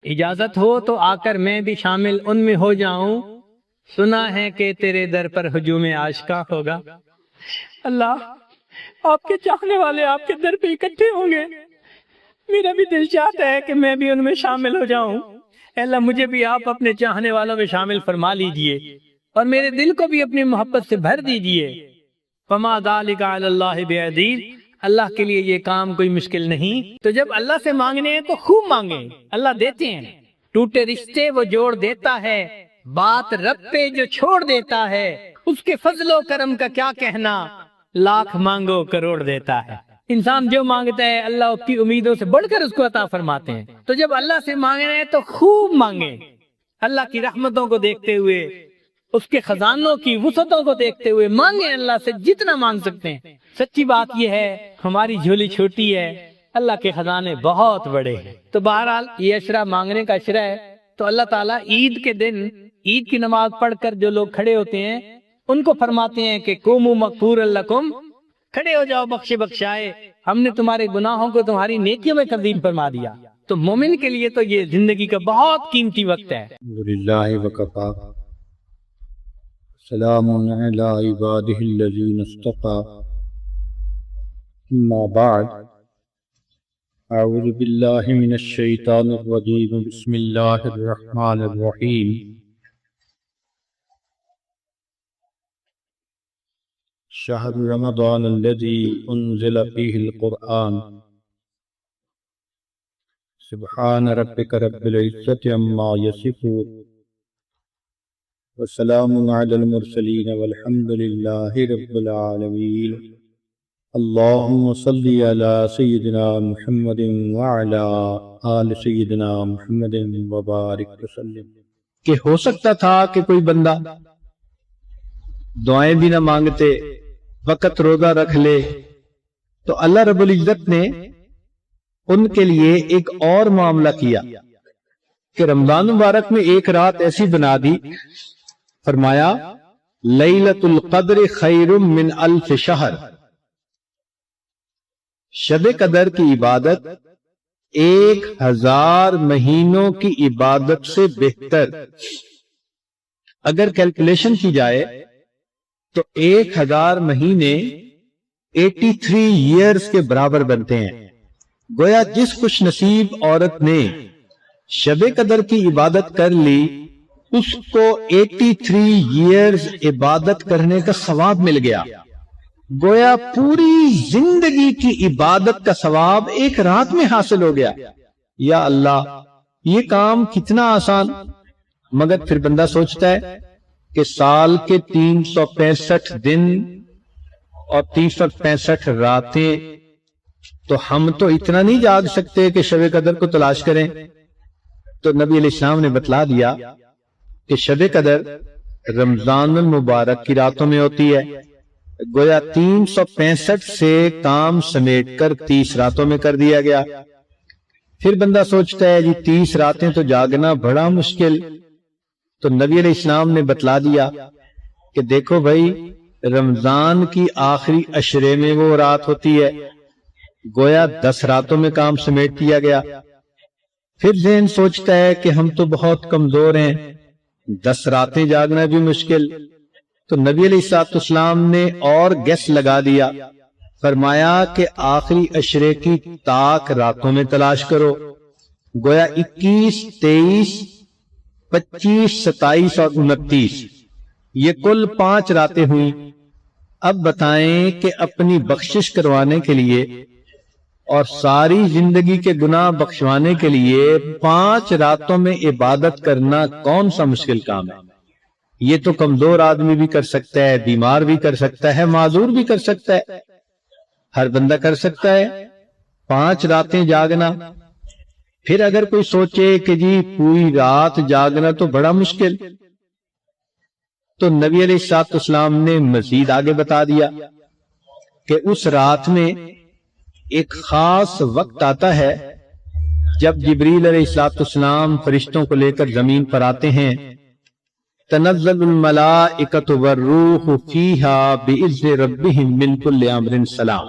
اجازت ہو تو آ کر میں بھی شامل ان میں ہو جاؤں، سنا ہے کہ تیرے در پر ہجوم عاشقاں ہوگا۔ اللہ، آپ کے چاہنے والے آپ کے در پہ اکٹھے ہوں گے، میرا بھی دل چاہتا ہے کہ میں بھی ان میں شامل ہو جاؤں۔ اے اللہ، مجھے بھی آپ اپنے چاہنے والوں میں شامل فرما لیجئے اور میرے دل کو بھی اپنی محبت سے بھر دیجئے۔ فما ذالک علی اللہ بعزیز، اللہ کے لیے یہ کام کوئی مشکل نہیں۔ تو جب اللہ سے مانگنے ہیں تو خوب مانگیں، اللہ دیتے ہیں۔ ٹوٹے رشتے وہ جوڑ دیتا ہے، بات رب پہ جو چھوڑ دیتا ہے، اس کے فضل و کرم کا کیا کہنا، لاکھ مانگو کروڑ دیتا ہے۔ انسان جو مانگتا ہے اللہ کی امیدوں سے بڑھ کر اس کو عطا فرماتے ہیں۔ تو جب اللہ سے مانگنا ہے تو خوب مانگیں، اللہ کی رحمتوں کو دیکھتے ہوئے، اس کے خزانوں کی وسعتوں کو دیکھتے ہوئے مانگیں، اللہ سے جتنا مانگ سکتے ہیں۔ سچی بات یہ ہے ہماری جھولی چھوٹی ہے، اللہ کے خزانے بہت بڑے ہیں۔ تو بہرحال یہ عشرہ مانگنے کا عشرہ ہے۔ تو اللہ تعالیٰ عید کے دن عید کی نماز پڑھ کر جو لوگ کھڑے ہوتے ہیں ان کو فرماتے ہیں کہ قوموا مغفورا لکم، کھڑے ہو جاؤ بخشے بخشائے، ہم نے تمہارے گناہوں کو تمہاری نیکیوں میں تبدیل فرما دیا۔ تو مومن کے لیے تو یہ زندگی کا بہت قیمتی وقت ہے۔ الحمدللہ وکفا، سلام علی عبادہ الذین اصطفی، اما بعد، اعوذ باللہ من الشیطان الرجیم، بسم اللہ الرحمن الرحیم۔ شہر رمضان الذی انزل فیہ القرآن، سبحان ربک رب العزت عما یصفون، وسلام علی المرسلین والحمد للہ رب العالمین۔ اللہم صلی علی سیدنا محمد وعلی آل سیدنا محمد وبارک وسلم۔ کہ ہو سکتا تھا کہ کوئی بندہ دعائیں بھی نہ مانگتے، وقت روزہ رکھ لے، تو اللہ رب العزت نے ان کے لیے ایک اور معاملہ کیا کہ رمضان مبارک میں ایک رات ایسی بنا دی، فرمایا لیلۃ القدر خیر من الف شہر، شب قدر کی عبادت 1000 مہینوں کی عبادت سے بہتر۔ اگر کیلکولیشن کی جائے تو 1000 مہینے 83 ایئرز کے برابر بنتے ہیں۔ گویا جس خوش نصیب عورت نے شب قدر کی عبادت کر لی، اس کو 83 ایئرز عبادت کرنے کا ثواب مل گیا۔ گویا پوری زندگی کی عبادت کا ثواب ایک رات میں حاصل ہو گیا۔ یا اللہ، یہ کام کتنا آسان۔ مگر پھر بندہ سوچتا ہے کہ سال کے 365 دن اور 365 راتیں، تو ہم تو اتنا نہیں جاگ سکتے کہ شب قدر کو تلاش کریں۔ تو نبی علیہ السلام نے بتلا دیا کہ شب قدر رمضان المبارک کی راتوں میں ہوتی ہے۔ گویا 365 سے کام سمیٹ کر 30 راتوں میں کر دیا گیا۔ پھر بندہ سوچتا ہے جی 30 راتیں تو جاگنا بڑا مشکل۔ تو نبی علیہ السلام نے بتلا دیا کہ دیکھو بھائی، رمضان کی آخری عشرے میں وہ رات ہوتی ہے، گویا 10 راتوں میں کام سمیٹ دیا گیا۔ پھر ذہن سوچتا ہے کہ ہم تو بہت کمزور ہیں، 10 راتیں جاگنا بھی مشکل۔ تو نبی علیہ السلام نے اور گیس لگا دیا، فرمایا کہ آخری عشرے کی طاق راتوں میں تلاش کرو۔ گویا 21، 23، 25، 27 اور 29، یہ کل 5 راتیں ہوئیں۔ اب بتائیں کہ اپنی بخشش کروانے کے لیے اور ساری زندگی کے گناہ بخشوانے کے لیے 5 راتوں میں عبادت کرنا کون سا مشکل کام ہے؟ یہ تو کمزور آدمی بھی کر سکتا ہے، بیمار بھی کر سکتا ہے، معذور بھی کر سکتا ہے، ہر بندہ کر سکتا ہے 5 راتیں جاگنا۔ پھر اگر کوئی سوچے کہ جی پوری رات جاگنا تو بڑا مشکل، تو نبی علیہ السلام نے مزید آگے بتا دیا کہ اس رات میں ایک خاص وقت آتا ہے جب جبریل علیہ السلام فرشتوں کو لے کر زمین پر آتے ہیں، تنزل الملائکۃ والروح فیہا بإذن ربہم من کل امر سلام۔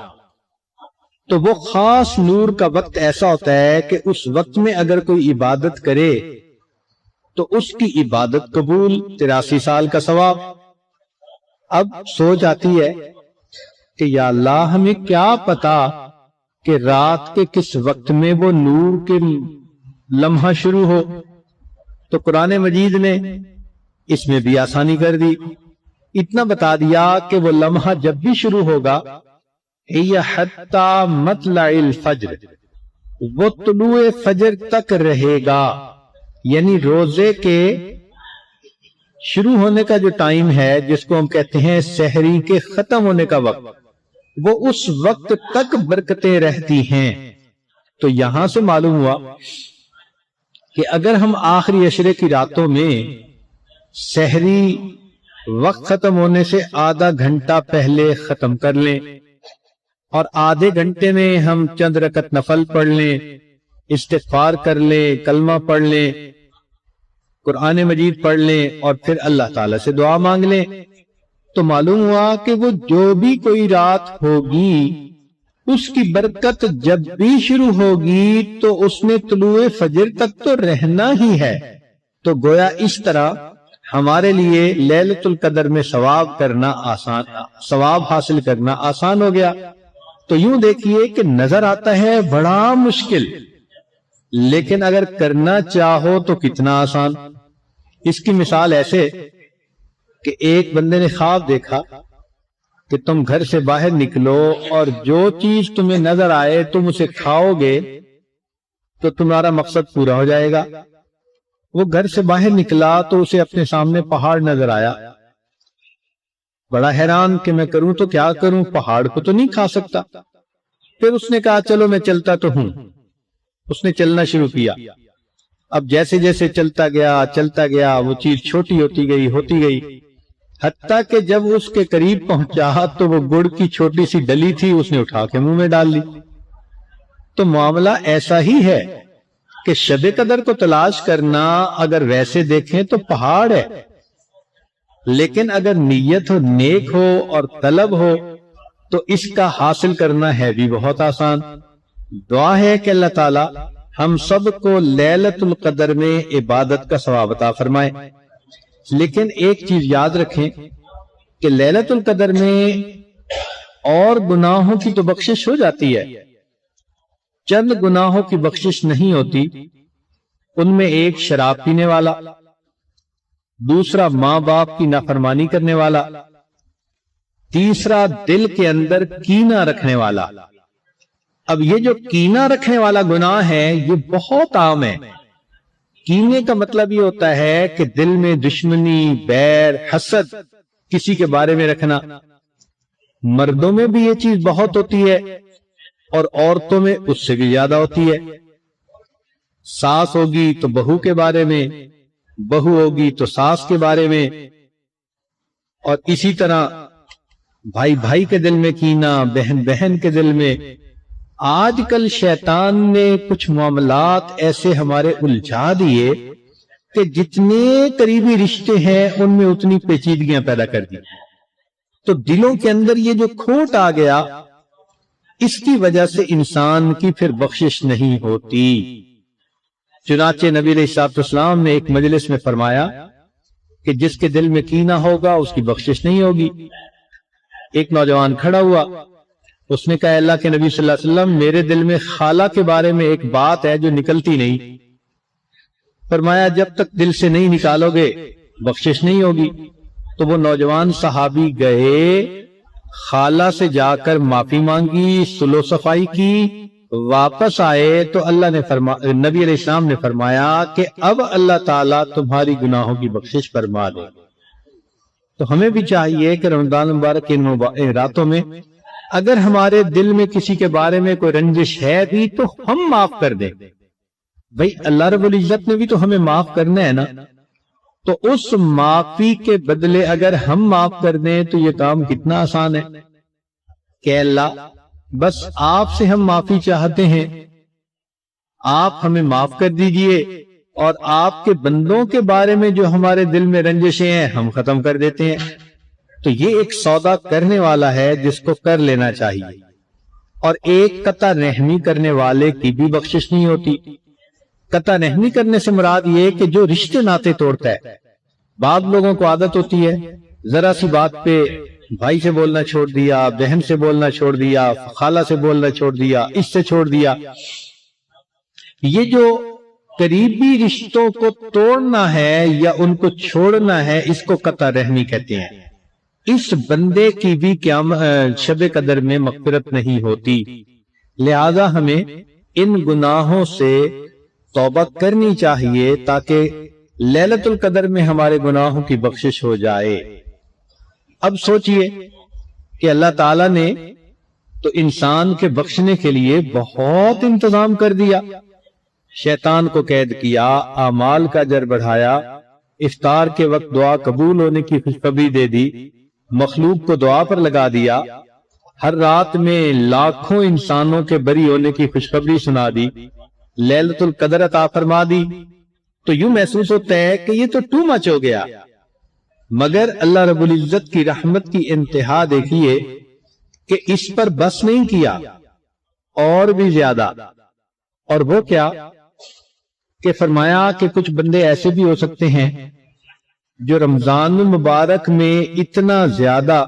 تو وہ خاص نور کا وقت ایسا ہوتا ہے کہ اس وقت میں اگر کوئی عبادت کرے تو اس کی عبادت قبول، 83 سال کا ثواب۔ اب سوچ آتی ہے کہ یا اللہ ہمیں کیا پتا کہ رات کے کس وقت میں وہ نور کے لمحہ شروع ہو، تو قرآن مجید نے اس میں بھی آسانی کر دی، اتنا بتا دیا کہ وہ لمحہ جب بھی شروع ہوگا ہی حتی مطلع الفجر، وہ طلوع فجر تک رہے گا، یعنی روزے کے شروع ہونے کا جو ٹائم ہے جس کو ہم کہتے ہیں سحری کے ختم ہونے کا وقت، وہ اس وقت تک برکتیں رہتی ہیں۔ تو یہاں سے معلوم ہوا کہ اگر ہم آخری عشرے کی راتوں میں سحری وقت ختم ہونے سے آدھا گھنٹہ پہلے ختم کر لیں اور آدھے گھنٹے میں ہم چند رکعت نفل پڑھ لیں، استغفار کر لیں، کلمہ پڑھ لیں، قرآن مجید پڑھ لیں اور پھر اللہ تعالیٰ سے دعا مانگ لیں، تو معلوم ہوا کہ وہ جو بھی کوئی رات ہوگی اس کی برکت جب بھی شروع ہوگی تو اس نے طلوع فجر تک تو رہنا ہی ہے۔ تو گویا اس طرح ہمارے لیے لیلۃ القدر میں ثواب حاصل کرنا آسان ہو گیا۔ تو یوں دیکھیے کہ نظر آتا ہے بڑا مشکل، لیکن اگر کرنا چاہو تو کتنا آسان۔ اس کی مثال ایسے کہ ایک بندے نے خواب دیکھا کہ تم گھر سے باہر نکلو اور جو چیز تمہیں نظر آئے تم اسے کھاؤ گے تو تمہارا مقصد پورا ہو جائے گا۔ وہ گھر سے باہر نکلا تو اسے اپنے سامنے پہاڑ نظر آیا، بڑا حیران کہ میں کروں تو کیا کروں، پہاڑ کو تو نہیں کھا سکتا۔ پھر اس نے کہا چلو میں چلتا تو ہوں۔ اس نے چلنا شروع کیا، اب جیسے جیسے چلتا گیا وہ چیز چھوٹی ہوتی گئی، حتیٰ کہ جب اس کے قریب پہنچا تو وہ گڑ کی چھوٹی سی ڈلی تھی، اس نے اٹھا کے منہ میں ڈال لی۔ تو معاملہ ایسا ہی ہے کہ شب قدر کو تلاش کرنا اگر ویسے دیکھیں تو پہاڑ ہے، لیکن اگر نیت ہو، نیک ہو اور طلب ہو تو اس کا حاصل کرنا ہے بھی بہت آسان۔ دعا ہے کہ اللہ تعالی ہم سب کو لیلۃ القدر میں عبادت کا ثواب عطا فرمائے۔ لیکن ایک چیز یاد رکھیں کہ لیلۃ القدر میں اور گناہوں کی تو بخشش ہو جاتی ہے، چند گناہوں کی بخشش نہیں ہوتی۔ ان میں ایک شراب پینے والا، دوسرا ماں باپ کی نافرمانی کرنے والا، تیسرا دل کے اندر کینہ رکھنے والا۔ اب یہ جو کینہ رکھنے والا گناہ ہے یہ بہت عام ہے۔ کینے کا مطلب یہ ہوتا ہے کہ دل میں دشمنی، بیر، حسد کسی کے بارے میں رکھنا۔ مردوں میں بھی یہ چیز بہت ہوتی ہے اور عورتوں میں اس سے بھی زیادہ ہوتی ہے۔ ساس ہوگی تو بہو کے بارے میں، بہو ہوگی تو ساس کے بارے میں، اور اسی طرح بھائی بھائی کے دل میں کینہ، بہن بہن کے دل میں۔ آج کل شیطان نے کچھ معاملات ایسے ہمارے الجھا دیے کہ جتنے قریبی رشتے ہیں ان میں اتنی پیچیدگیاں پیدا کر دی۔ تو دلوں کے اندر یہ جو کھوٹ آ گیا، اس کی وجہ سے انسان کی پھر بخشش نہیں ہوتی۔ چنانچہ نبی علیہ السلام نے ایک مجلس میں فرمایا کہ جس کے دل میں کینہ ہوگا اس کی بخشش نہیں ہوگی۔ ایک نوجوان کھڑا ہوا، اس نے کہا اللہ کے نبی صلی اللہ علیہ وسلم میرے دل میں خالہ کے بارے میں ایک بات ہے جو نکلتی نہیں۔ فرمایا جب تک دل سے نہیں نکالو گے بخشش نہیں ہوگی۔ تو وہ نوجوان صحابی گئے، خالہ سے جا کر معافی مانگی، صلح و صفائی کی، واپس آئے تو نبی علیہ السلام نے فرمایا کہ اب اللہ تعالیٰ تمہاری گناہوں کی بخشش فرما دے۔ تو ہمیں بھی چاہیے کہ رمضان مبارک کی راتوں میں اگر ہمارے دل میں کسی کے بارے میں کوئی رنجش ہے بھی تو ہم معاف کر دیں۔ بھئی اللہ رب العزت نے بھی تو ہمیں معاف کرنا ہے نا، تو اس معافی کے بدلے اگر ہم معاف کر دیں تو یہ کام کتنا آسان ہے کہ اللہ بس آپ سے ہم معافی چاہتے ہیں، آپ ہمیں معاف کر دیجئے، اور آپ کے بندوں کے بارے میں جو ہمارے دل میں رنجشیں ہیں ہم ختم کر دیتے ہیں۔ تو یہ ایک سودا کرنے والا ہے جس کو کر لینا چاہیے۔ اور ایک قطع رحمی کرنے والے کی بھی بخشش نہیں ہوتی۔ قطع رحمی کرنے سے مراد یہ کہ جو رشتے ناتے توڑتا ہے۔ بعض لوگوں کو عادت ہوتی ہے ذرا سی بات پہ بھائی سے بولنا چھوڑ دیا، بہن سے بولنا چھوڑ دیا، خالہ سے بولنا چھوڑ دیا، اس سے چھوڑ دیا۔ یہ جو قریبی رشتوں کو توڑنا ہے یا ان کو چھوڑنا ہے، اس کو قطع رحمی کہتے ہیں۔ اس بندے کی بھی شب قدر میں مغفرت نہیں ہوتی، لہذا ہمیں ان گناہوں سے توبہ کرنی چاہیے تاکہ لیلۃ القدر میں ہمارے گناہوں کی بخشش ہو جائے۔ اب سوچئے کہ اللہ تعالیٰ نے تو انسان کے بخشنے کے لیے بہت انتظام کر دیا، شیطان کو قید کیا، اعمال کا اجر بڑھایا، افطار کے وقت دعا قبول ہونے کی خوشخبری دے دی، مخلوق کو دعا پر لگا دیا، ہر رات میں لاکھوں انسانوں کے بری ہونے کی خوشخبری سنا دی، لیلۃ القدر عطا فرما دی۔ تو یوں محسوس ہوتا ہے کہ یہ تو ٹو مچ ہو گیا، مگر اللہ رب العزت کی رحمت کی انتہا دیکھیے کہ اس پر بس نہیں کیا، اور بھی زیادہ۔ اور وہ کیا کہ فرمایا کہ کچھ بندے ایسے بھی ہو سکتے ہیں جو رمضان المبارک میں اتنا زیادہ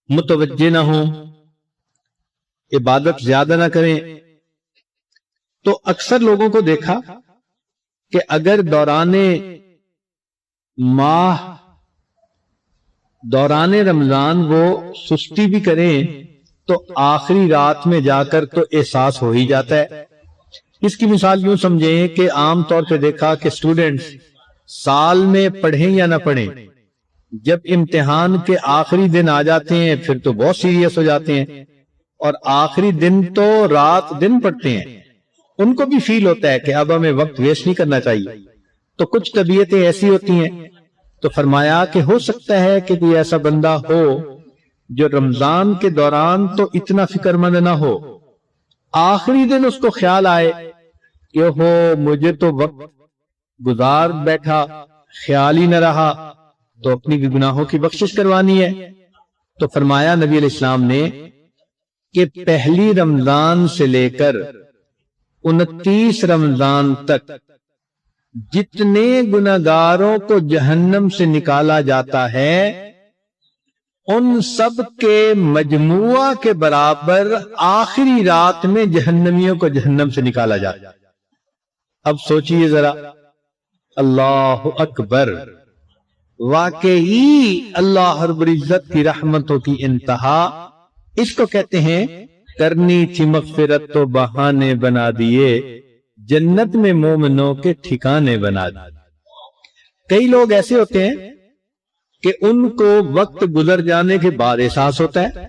متوجہ نہ ہوں، عبادت زیادہ نہ کریں۔ تو اکثر لوگوں کو دیکھا کہ اگر دوران رمضان وہ سستی بھی کریں تو آخری رات میں جا کر تو احساس ہو ہی جاتا ہے۔ اس کی مثال یوں سمجھیں کہ عام طور پہ دیکھا کہ اسٹوڈنٹس سال میں پڑھیں یا نہ پڑھیں، جب امتحان کے آخری دن آ جاتے ہیں پھر تو بہت سیریس ہو جاتے ہیں، اور آخری دن تو رات دن پڑھتے ہیں۔ ان کو بھی فیل ہوتا ہے کہ اب ہمیں وقت ویسٹ نہیں کرنا چاہیے۔ تو کچھ طبیعتیں ایسی ہوتی ہیں، تو فرمایا کہ ہو سکتا ہے کہ کوئی ایسا بندہ ہو جو رمضان کے دوران تو اتنا فکر مند نہ ہو، آخری دن اس کو خیال آئے کہ مجھے تو وقت گزار بیٹھا، خیال ہی نہ رہا، تو اپنی گناہوں کی بخشش کروانی ہے۔ تو فرمایا نبی علیہ السلام نے کہ پہلی رمضان سے لے کر 29 رمضان تک جتنے گناہگاروں کو جہنم سے نکالا جاتا ہے، ان سب کے مجموعہ کے برابر آخری رات میں جہنمیوں کو جہنم سے نکالا جاتا ہے۔ اب سوچئے ذرا، اللہ اکبر، واقعی اللہ رب العزت کی رحمتوں کی انتہا۔ اس کو کہتے ہیں کرنی تھی مغفرت تو بہانے بنا دیے، جنت میں مومنوں کے ٹھکانے بنا دیے۔ کئی لوگ ایسے ہوتے ہیں کہ ان کو وقت گزر جانے کے بعد احساس ہوتا ہے،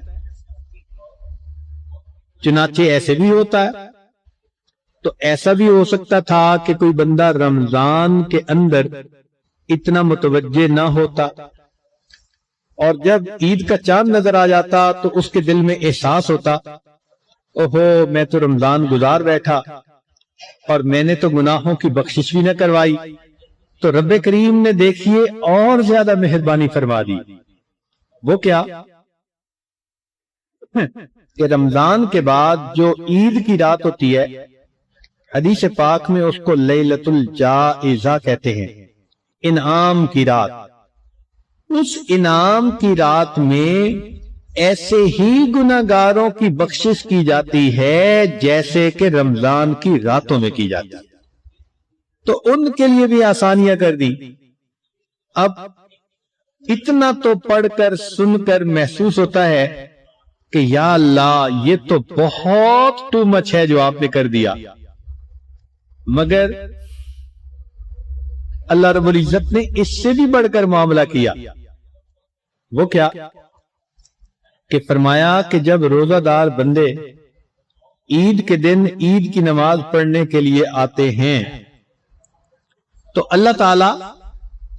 چنانچہ ایسے بھی ہوتا ہے۔ تو ایسا بھی ہو سکتا تھا کہ کوئی بندہ رمضان کے اندر اتنا متوجہ نہ ہوتا، اور جب عید کا چاند نظر آ جاتا تو اس کے دل میں احساس ہوتا، اوہو میں تو رمضان گزار بیٹھا اور میں نے تو گناہوں کی بخشش بھی نہ کروائی۔ تو رب کریم نے دیکھیے اور زیادہ مہربانی فرما دی۔ وہ کیا کہ رمضان کے بعد جو عید کی رات ہوتی ہے، حدیث پاک میں اس کو لیلۃ الجائزہ کہتے ہیں، انعام کی رات۔ اس انعام کی رات میں ایسے ہی گناہگاروں کی بخشش کی جاتی ہے جیسے کہ رمضان کی راتوں میں کی جاتی ہے۔ تو ان کے لیے بھی آسانیاں کر دی۔ اب اتنا تو پڑھ کر سن کر محسوس ہوتا ہے کہ یا اللہ یہ تو بہت ٹو مچ ہے جو آپ نے کر دیا، مگر اللہ رب العزت نے اس سے بھی بڑھ کر معاملہ کیا۔ وہ کیا کہ فرمایا کہ جب روزہ دار بندے عید کے دن عید کی نماز پڑھنے کے لیے آتے ہیں تو اللہ تعالی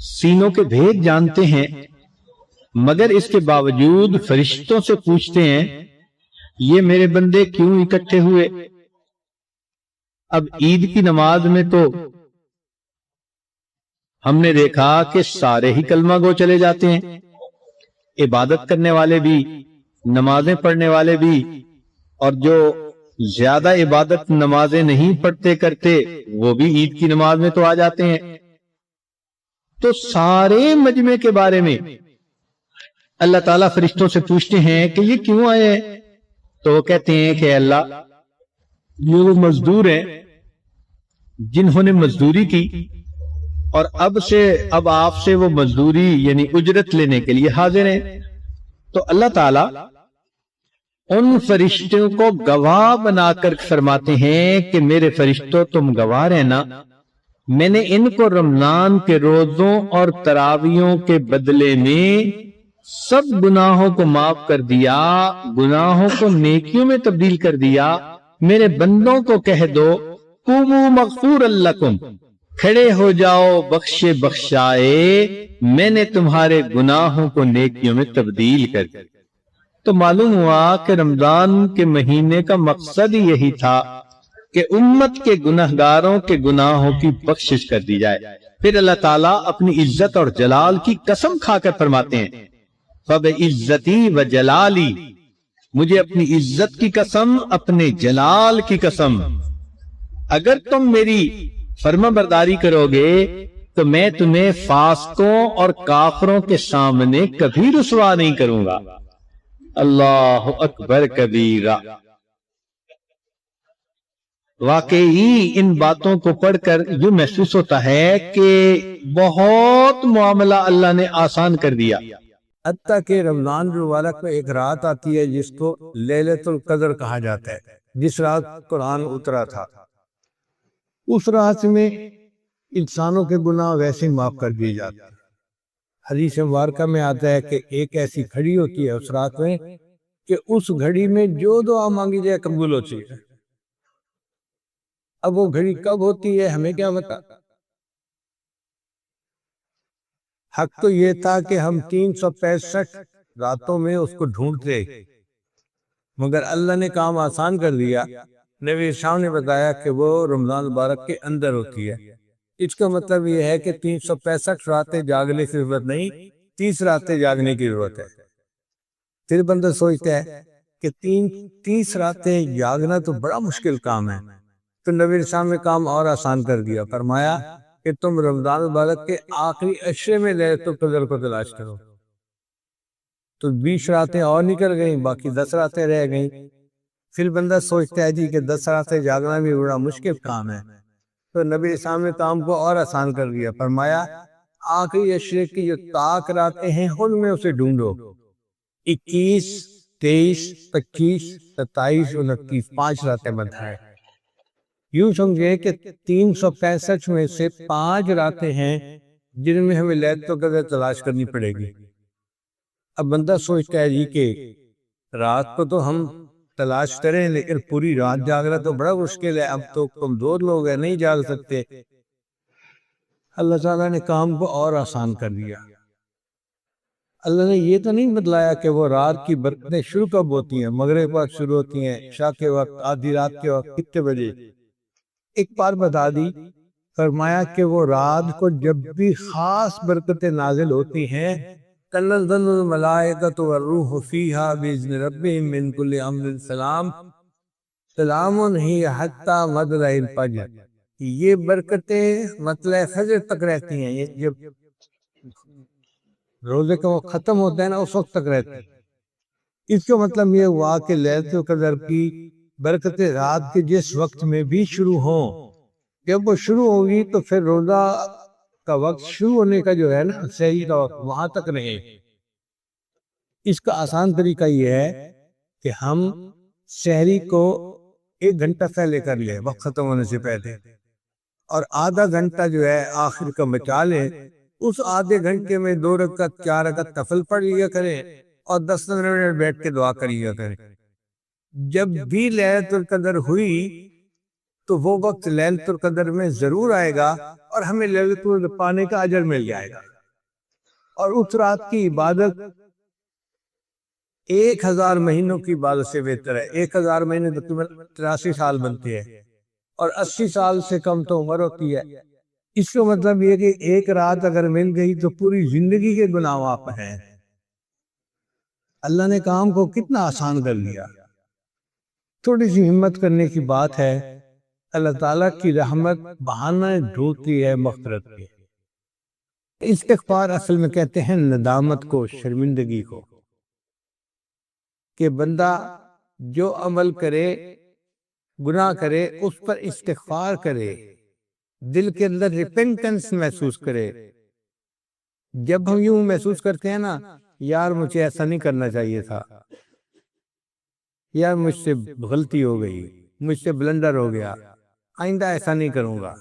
سینوں کے بھید جانتے ہیں، مگر اس کے باوجود فرشتوں سے پوچھتے ہیں یہ میرے بندے کیوں اکٹھے ہوئے؟ اب عید کی نماز میں تو ہم نے دیکھا کہ سارے ہی کلمہ گو چلے جاتے ہیں، عبادت کرنے والے بھی، نمازیں پڑھنے والے بھی اور جو زیادہ عبادت نمازیں نہیں پڑھتے کرتے وہ بھی عید کی نماز میں تو آ جاتے ہیں۔ تو سارے مجمع کے بارے میں اللہ تعالیٰ فرشتوں سے پوچھتے ہیں کہ یہ کیوں آئے ہیں؟ تو وہ کہتے ہیں کہ اللہ یہ وہ مزدور ہیں جنہوں نے مزدوری کی اور اب آپ سے وہ مزدوری یعنی اجرت لینے کے لیے حاضر ہیں۔ تو اللہ تعالیٰ ان فرشتوں کو گواہ بنا کر فرماتے ہیں کہ میرے فرشتوں تم گواہ رہنا، میں نے ان کو رمضان کے روزوں اور تراویحوں کے بدلے میں سب گناہوں کو معاف کر دیا، گناہوں کو نیکیوں میں تبدیل کر دیا۔ میرے بندوں کو کہہ دو قوموا مغفور لکم، کھڑے ہو جاؤ بخشے بخشائے، میں نے تمہارے گناہوں کو نیکیوں میں تبدیل کر دیا۔ تو معلوم ہوا کہ رمضان کے مہینے کا مقصد ہی یہی تھا کہ امت کے گناہگاروں کے گناہوں کی بخشش کر دی جائے۔ پھر اللہ تعالیٰ اپنی عزت اور جلال کی قسم کھا کر فرماتے ہیں فَبِعِزَّتِي وَجَلَالِي، مجھے اپنی عزت کی قسم، اپنے جلال کی قسم، اگر تم میری فرما برداری کرو گے تو میں تمہیں فاسقوں اور کافروں کے سامنے کبھی رسوا نہیں کروں گا۔ اللہ اکبر کبیرہ۔ واقعی ان باتوں کو پڑھ کر یہ محسوس ہوتا ہے کہ بہت معاملہ اللہ نے آسان کر دیا۔ حتیٰ کہ رمضان المبارک میں ایک رات آتی ہے جس کو لیلۃ القدر کہا جاتا ہے، جس رات قرآن اترا تھا۔ اس رات میں انسانوں کے گناہ ویسے معاف کر دیے جاتے ہیں۔ حدیث مبارکہ میں آتا ہے کہ ایک ایسی گھڑی ہوتی ہے اس رات میں کہ اس گھڑی میں جو دعا مانگی جائے قبول ہوتی ہے۔ اب وہ گھڑی کب ہوتی ہے ہمیں کیا پتا؟ حق تو یہ تھا کہ ہم 365 راتوں میں اس کو ڈھونڈتے، مگر اللہ نے کام آسان کر دیا۔ نبی شاہ نے بتایا کہ وہ رمضان مبارک کے اندر ہوتی ہے۔ اس کا مطلب یہ ہے کہ 365 راتیں جاگنے کی ضرورت نہیں، 30 راتیں جاگنے کی ضرورت ہے۔ پھر بندہ سوچتا ہے کہ 30 راتیں جاگنا تو بڑا مشکل کام ہے، تو نبی شاہ نے کام اور آسان کر دیا، فرمایا کہ تم رمضان مبارک کے آخری عشرے میں لیلۃ القدر کو تلاش کرو۔ تو 20 راتیں اور نکل گئیں، باقی 10 راتیں رہ گئیں۔ پھر بندہ سوچتا ہے جی کہ 10 راتیں جاگنا بھی بڑا مشکل کام ہے، تو نبی اسلام نے کام کو اور آسان کر دیا، فرمایا آخری عشرے کی جو طاق راتیں ہیں ان میں اسے ڈھونڈو۔ 21، 23، 25، 27، 29، 5 راتیں بتائیں۔ یوں سمجھے کہ 365 میں سے 5 راتیں ہیں جن میں ہمیں لیلۃ القدر تلاش کرنی پڑے گی۔ اب بندہ سوچتا ہے جی کہ رات کو تو ہم تلاش کریں لیکن پوری رات جاگنا تو بڑا مشکل ہے، اب تو کمزور لوگ ہیں نہیں جاگ سکتے۔ اللہ تعالیٰ نے کام کو اور آسان کر دیا۔ اللہ نے یہ تو نہیں بتلایا کہ وہ رات کی برکتیں شروع کب ہوتی ہیں، مغرب وقت شروع ہوتی ہیں، عشاء کے وقت، آدھی رات کے وقت، کتنے بجے؟ ایک بار بتا دی، فرمایا کہ وہ رات کو جب بھی خاص برکتیں نازل ہوتی ہیں، تنزل الملائکۃ والروح فیہا بإذن ربہم من کل امر سلام سلام ہی حتی مطلع الفجر۔ یہ برکتیں مطلع فجر تک رہتی ہیں، یہ جب روزے کا وقت ختم ہوتا ہے نا اس وقت تک رہتی ہیں۔ اس کا مطلب یہ ہوا کہ لیلۃ القدر کی برکتیں رات کے جس وقت میں بھی شروع ہوں، جب وہ شروع ہوگی تو پھر روزہ کا وقت شروع ہونے کا جو ہے نا سحری کا وقت وہاں تک رہے۔ اس کا آسان طریقہ یہ ہے کہ ہم سحری کو 1 گھنٹہ پہلے کر لیں وقت ختم ہونے سے پہلے، اور آدھا گھنٹہ جو ہے آخر کا بچا لیں۔ اس آدھے گھنٹے میں 2 رکعت 4 رکعت نفل پڑھ لیا کریں اور 10-15 منٹ بیٹھ کے دعا کر لیا کریں۔ جب بھی لیلۃ القدر ہوئی تو وہ وقت لیلۃ القدر میں ضرور آئے گا اور ہمیں لیلۃ القدر پانے کا اجر مل جائے گا۔ اور اس رات کی عبادت 1000 مہینوں کی عبادت سے بہتر ہے۔ 1000 مہینے تقریباً 83 سال بنتے ہیں اور 80 سال سے کم تو عمر ہوتی ہے۔ اس کا مطلب یہ کہ ایک رات اگر مل گئی تو پوری زندگی کے گناہ معاف ہیں۔ اللہ نے کام کو کتنا آسان کر لیا۔ تھوڑی سی ہمت کرنے کی بات ہے، اللہ تعالیٰ کی رحمت بہانہ ڈھونڈتی ہے مغفرت کے۔ استغفار اصل میں کہتے ہیں ندامت کو، شرمندگی کو، کہ بندہ جو عمل کرے، گناہ کرے، اس پر استغفار کرے، دل کے اندر ریپینٹنس محسوس کرے۔ جب ہم یوں محسوس کرتے ہیں نا، یار مجھے ایسا نہیں کرنا چاہیے تھا، یار مجھ سے غلطی ہو گئی، مجھ سے بلنڈر ہو گیا، آئندہ ایسا نہیں کروں گا،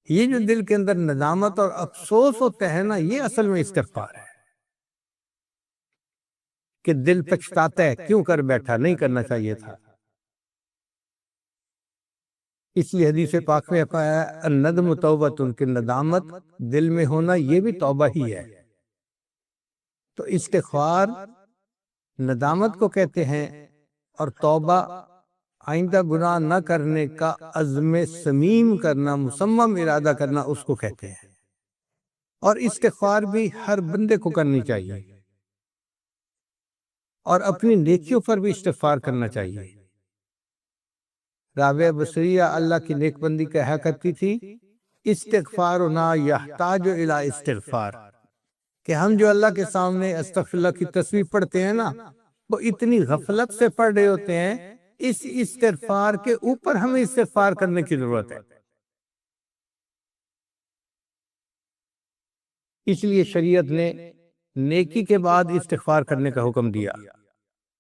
یہ جو دل کے اندر ندامت اور افسوس ہوتا ہے نا، یہ اصل میں استغفار ہے، کہ دل پچھتاتا ہے کیوں کر بیٹھا، نہیں کرنا چاہیے تھا۔ اس لیے حدیث پاک میں ہے الندم توبۃ، کہ ندامت دل میں ہونا یہ بھی توبہ ہی ہے۔ تو استغفار ندامت کو کہتے ہیں، اور توبہ آئندہ گناہ نہ کرنے کا عزم صمیم کرنا، مصمم ارادہ کرنا، اس کو کہتے ہیں۔ اور استغفار بھی ہر بندے کو کرنی چاہیے، اور اپنی نیکیوں پر بھی استغفار کرنا چاہیے۔ رابعہ بصریہ اللہ کی نیک بندی کہا کرتی تھی، استغفارنا یحتاج الی استغفار، کہ ہم جو اللہ کے سامنے استغفر اللہ کی تسبیح پڑھتے ہیں نا، وہ اتنی غفلت سے پڑھ رہے ہوتے ہیں، اس استغفار کے اوپر ہمیں استغفار کرنے کی ضرورت ہے۔ اس لیے شریعت نے نیکی کے بعد استغفار کرنے کا حکم دیا۔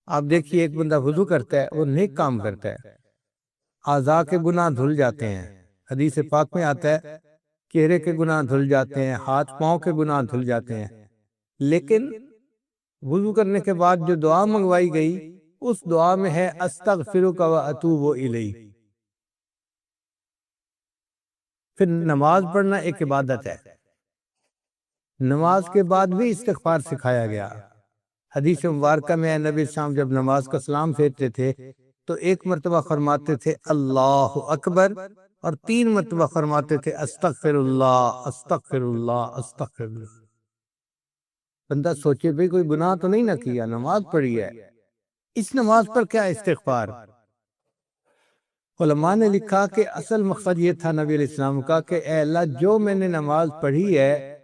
آپ دیکھیے ایک بندہ وضو کرتا ہے، وہ نیک کام کرتا ہے، اعضاء کے گناہ دھل جاتے ہیں، حدیث پاک میں آتا ہے چہرے کے گناہ دھل جاتے ہیں، ہاتھ پاؤں کے گناہ دھل جاتے ہیں، لیکن وضو کرنے کے بعد جو دعا منگوائی گئی، اس دعا میں ہے استغفرک و اتوب الیک۔ پھر نماز پڑھنا ایک عبادت ہے، نماز کے بعد بھی استغفار سکھایا گیا۔ حدیث مبارکہ میں نبی شام جب نماز کا سلام پھیرتے تھے تو ایک مرتبہ فرماتے تھے اللہ اکبر، اور 3 مرتبہ فرماتے تھے استغفر اللہ استغفر اللہ استغفر اللہ۔ بندہ سوچے بھئی کوئی گناہ تو نہیں نہ کیا، نماز پڑھی ہے، اس نماز پر کیا استغفار؟ علماء نے لکھا کہ اصل مقصد یہ تھا نبی علیہ السلام کا کہ اے اللہ، جو میں نے نماز پڑھی ہے،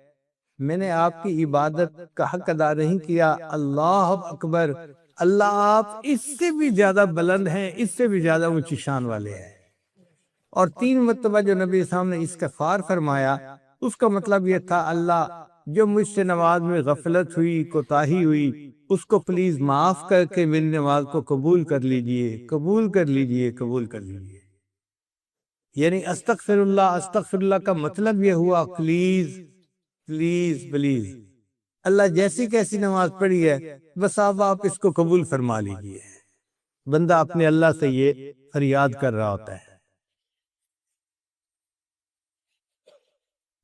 میں نے آپ کی عبادت کا حق ادا نہیں کیا، اللہ اکبر، اللہ آپ اس سے بھی زیادہ بلند ہیں، اس سے بھی زیادہ اونچی شان والے ہیں۔ اور 3 مرتبہ جو نبی السلام نے استغفار فرمایا، اس کا مطلب یہ تھا اللہ جو مجھ سے نماز میں غفلت ہوئی، کوتاہی ہوئی، اس کو پلیز معاف کر کے میری نماز کو قبول کر لیجئے، قبول کر لیجئے، قبول کر لیجئے۔ یعنی استغفر اللہ کا مطلب یہ ہوا پلیز پلیز پلیز، اللہ جیسی کیسی نماز پڑھی ہے، بس آپ اس کو قبول فرما لیجئے۔ بندہ اپنے اللہ سے یہ فریاد کر رہا ہوتا ہے۔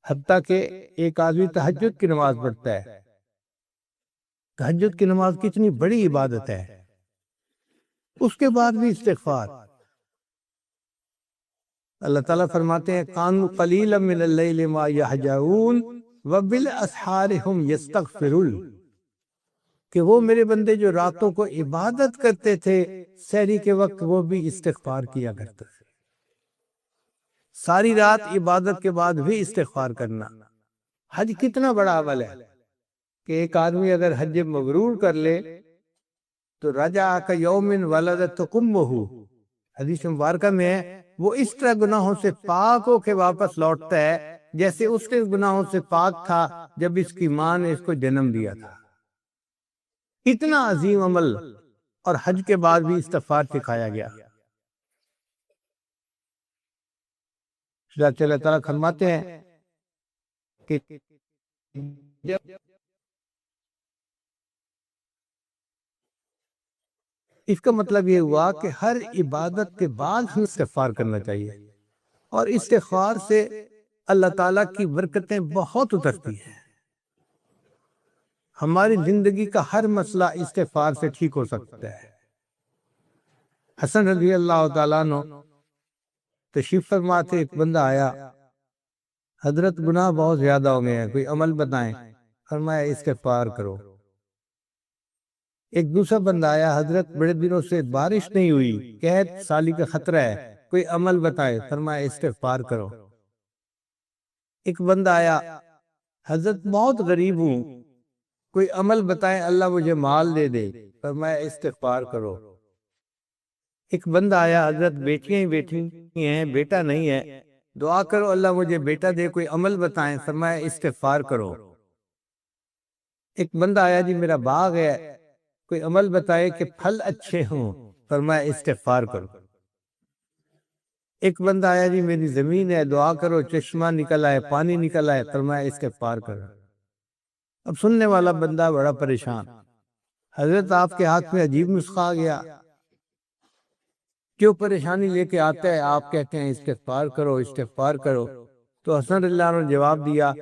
حتیٰ کہ ایک آدمی تہجد کی نماز پڑھتا ہے، تہجد کی نماز کتنی بڑی عبادت ہے، اس کے بعد بھی استغفار۔ اللہ تعالیٰ فرماتے ہیں کانوا قلیلا من اللیل ما یہجعون وبالاسحار ہم یستغفرون، کہ وہ میرے بندے جو راتوں کو عبادت کرتے تھے، سحری کے وقت وہ بھی استغفار کیا کرتے تھے۔ ساری رات عبادت کے بعد بھی استغفار کرنا۔ حج کتنا بڑا عمل ہے کہ ایک آدمی اگر حج مبرور کر لے تو رجع کیوم ولدت امہ، حدیث مبارکہ میں ہے وہ اس طرح گناہوں سے پاک ہو کے واپس لوٹتا ہے جیسے اس کے گناہوں سے پاک تھا جب اس کی ماں نے اس کو جنم دیا تھا۔ اتنا عظیم عمل، اور حج کے بعد بھی استغفار سکھایا گیا۔ اللہ تعالیٰ فرماتے ہیں کہ اس کا مطلب یہ ہوا کہ ہر عبادت کے بعد ہم استغفار کرنا چاہیے، اور استغفار سے اللہ تعالیٰ کی برکتیں بہت اترتی ہیں۔ ہماری زندگی کا ہر مسئلہ استغفار سے ٹھیک ہو سکتا ہے۔ حسن رضی اللہ تعالیٰ عنہ تشریف فرما تھے، ایک بندہ آیا، حضرت گناہ بہت زیادہ ہو گئے ہیں، کوئی عمل بتائیں۔ فرمایا استغفار کرو۔ ایک دوسرا بندہ آیا، حضرت بڑے دنوں سے بارش نہیں ہوئی، قحط سالی کا خطرہ ہے، کوئی عمل بتائے، فرمایا استغفار کرو۔ ایک بندہ آیا، حضرت بہت غریب ہوں، کوئی عمل بتائے اللہ مجھے مال دے دے، فرمایا استغفار کرو۔ ایک بندہ آیا، حضرت بیٹیاں ہی بیٹی ہیں، بیٹا نہیں ہے، دعا کرو اللہ مجھے بیٹا دے، کوئی عمل بتائیں، فرمایا استغفار کرو۔ ایک بندہ آیا، جی میرا باغ ہے، کوئی عمل بتائے کہ پھل اچھے ہوں، فرمایا استغفار کرو۔ ایک بندہ آیا، جی میری زمین ہے، دعا کرو چشمہ نکل آئے، پانی نکل آئے، فرمایا استغفار کرو۔ اب سننے والا بندہ بڑا پریشان، حضرت آپ کے ہاتھ میں عجیب نسخہ آ گیا، کیوں پریشانی لے کے آتا ہے؟ آپ کہتے ہیں استغفار کرو استغفار کرو۔ تو حسن اللہ نے جواب دیا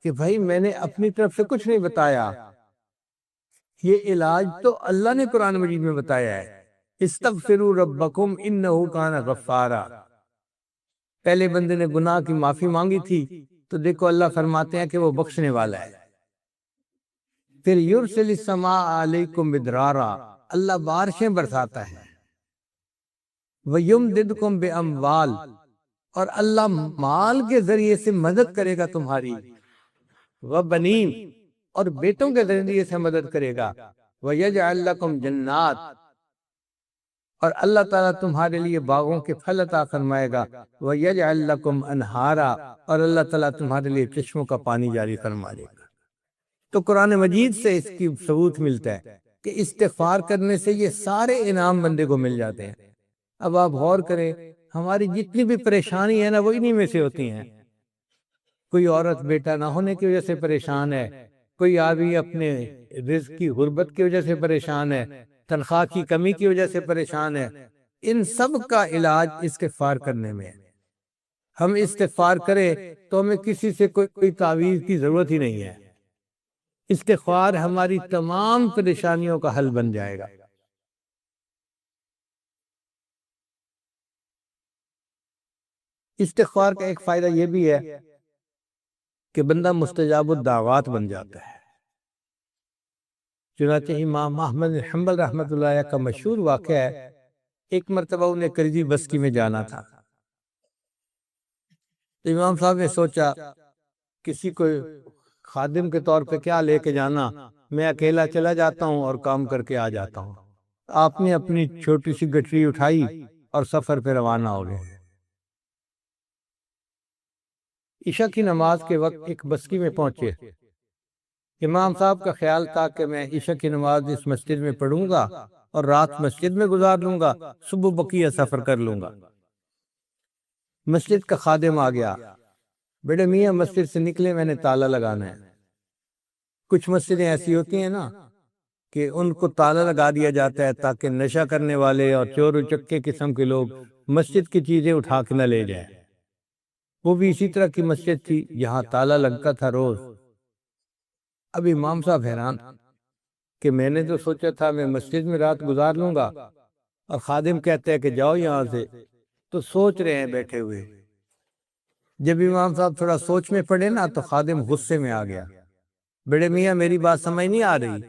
کہ بھائی میں نے اپنی طرف سے کچھ نہیں بتایا، یہ علاج تو اللہ نے قرآن مجید میں بتایا ہے، استغفروا ربکم انہ کان غفارا۔ پہلے بندے نے گناہ کی معافی مانگی تھی تو دیکھو اللہ فرماتے ہیں کہ وہ بخشنے والا ہے۔ پھر یرسل السماء علیکم مدرارا، اللہ بارشیں برساتا ہے، وَيُمْدِدْكُمْ بِأَمْوَالٍ، اور اللہ مال کے ذریعے سے مدد کرے گا تمہاری، وَبَنِينَ، اور بیٹوں کے ذریعے سے مدد کرے گا، وَيَجْعَلْ لَكُمْ جَنَّاتٍ، اور اللہ تعالیٰ تمہارے لیے باغوں کے پھل عطا فرمائے گا، وَيَجْعَلْ لَكُمْ أَنْهَارًا، اور اللہ تعالیٰ تمہارے لیے چشموں کا پانی جاری فرمائے گا۔ تو قرآن مجید سے اس کی ثبوت ملتا ہے کہ استغفار کرنے سے یہ سارے انعام بندے کو مل جاتے ہیں۔ اب آپ غور کریں، ہماری جتنی بھی پریشانی ہے نا وہ انہی میں سے ہوتی ہیں۔ کوئی عورت بیٹا نہ ہونے کی وجہ سے پریشان ہے، کوئی آدمی اپنے رزق کی غربت کی وجہ سے پریشان ہے، تنخواہ کی کمی کی وجہ سے پریشان ہے، ان سب کا علاج استغفار کرنے میں ہے۔ ہم استغفار کریں تو ہمیں کسی سے کوئی تعویذ کی ضرورت ہی نہیں ہے، استغفار ہماری تمام پریشانیوں کا حل بن جائے گا۔ استغفار کا ایک فائدہ یہ بھی ہے کہ بندہ مستجاب الدعوات بن جاتا ہے۔ چنانچہ امام احمد بن حنبل رحمۃ اللہ علیہ کا مشہور واقعہ ہے، ایک مرتبہ انہیں کرجی بستی میں جانا تھا، تو امام صاحب نے سوچا کسی کو خادم کے طور پہ کیا لے کے جانا، میں اکیلا چلا جاتا ہوں اور کام کر کے آ جاتا ہوں۔ آپ نے اپنی چھوٹی سی گٹری اٹھائی اور سفر پہ روانہ ہو گئے۔ عشاء کی نماز کے وقت ایک بستی میں پہنچے۔ امام صاحب کا خیال تھا کہ میں عشاء کی نماز اس مسجد میں پڑھوں گا اور رات مسجد میں گزار لوں گا، صبح بقیہ سفر کر لوں گا۔ مسجد کا خادم آ گیا، بڑے میاں مسجد سے نکلے، میں نے تالا لگانا ہے۔ کچھ مسجدیں ایسی ہوتی ہیں نا کہ ان کو تالا لگا دیا جاتا ہے تاکہ نشہ کرنے والے اور چور اچکے قسم کے لوگ مسجد کی چیزیں اٹھا کے نہ لے جائیں۔ وہ بھی اسی طرح کی مسجد تھی، یہاں تالا لگتا تھا روز۔ اب امام صاحب حیران کہ میں نے تو سوچا تھا میں مسجد میں رات گزار لوں گا، اور خادم کہتے ہیں کہ جاؤ یہاں سے، تو سوچ رہے ہیں بیٹھے ہوئے۔ جب امام صاحب تھوڑا سوچ میں پڑے نا تو خادم غصے میں آ گیا، بڑے میاں میری بات سمجھ نہیں آ رہی،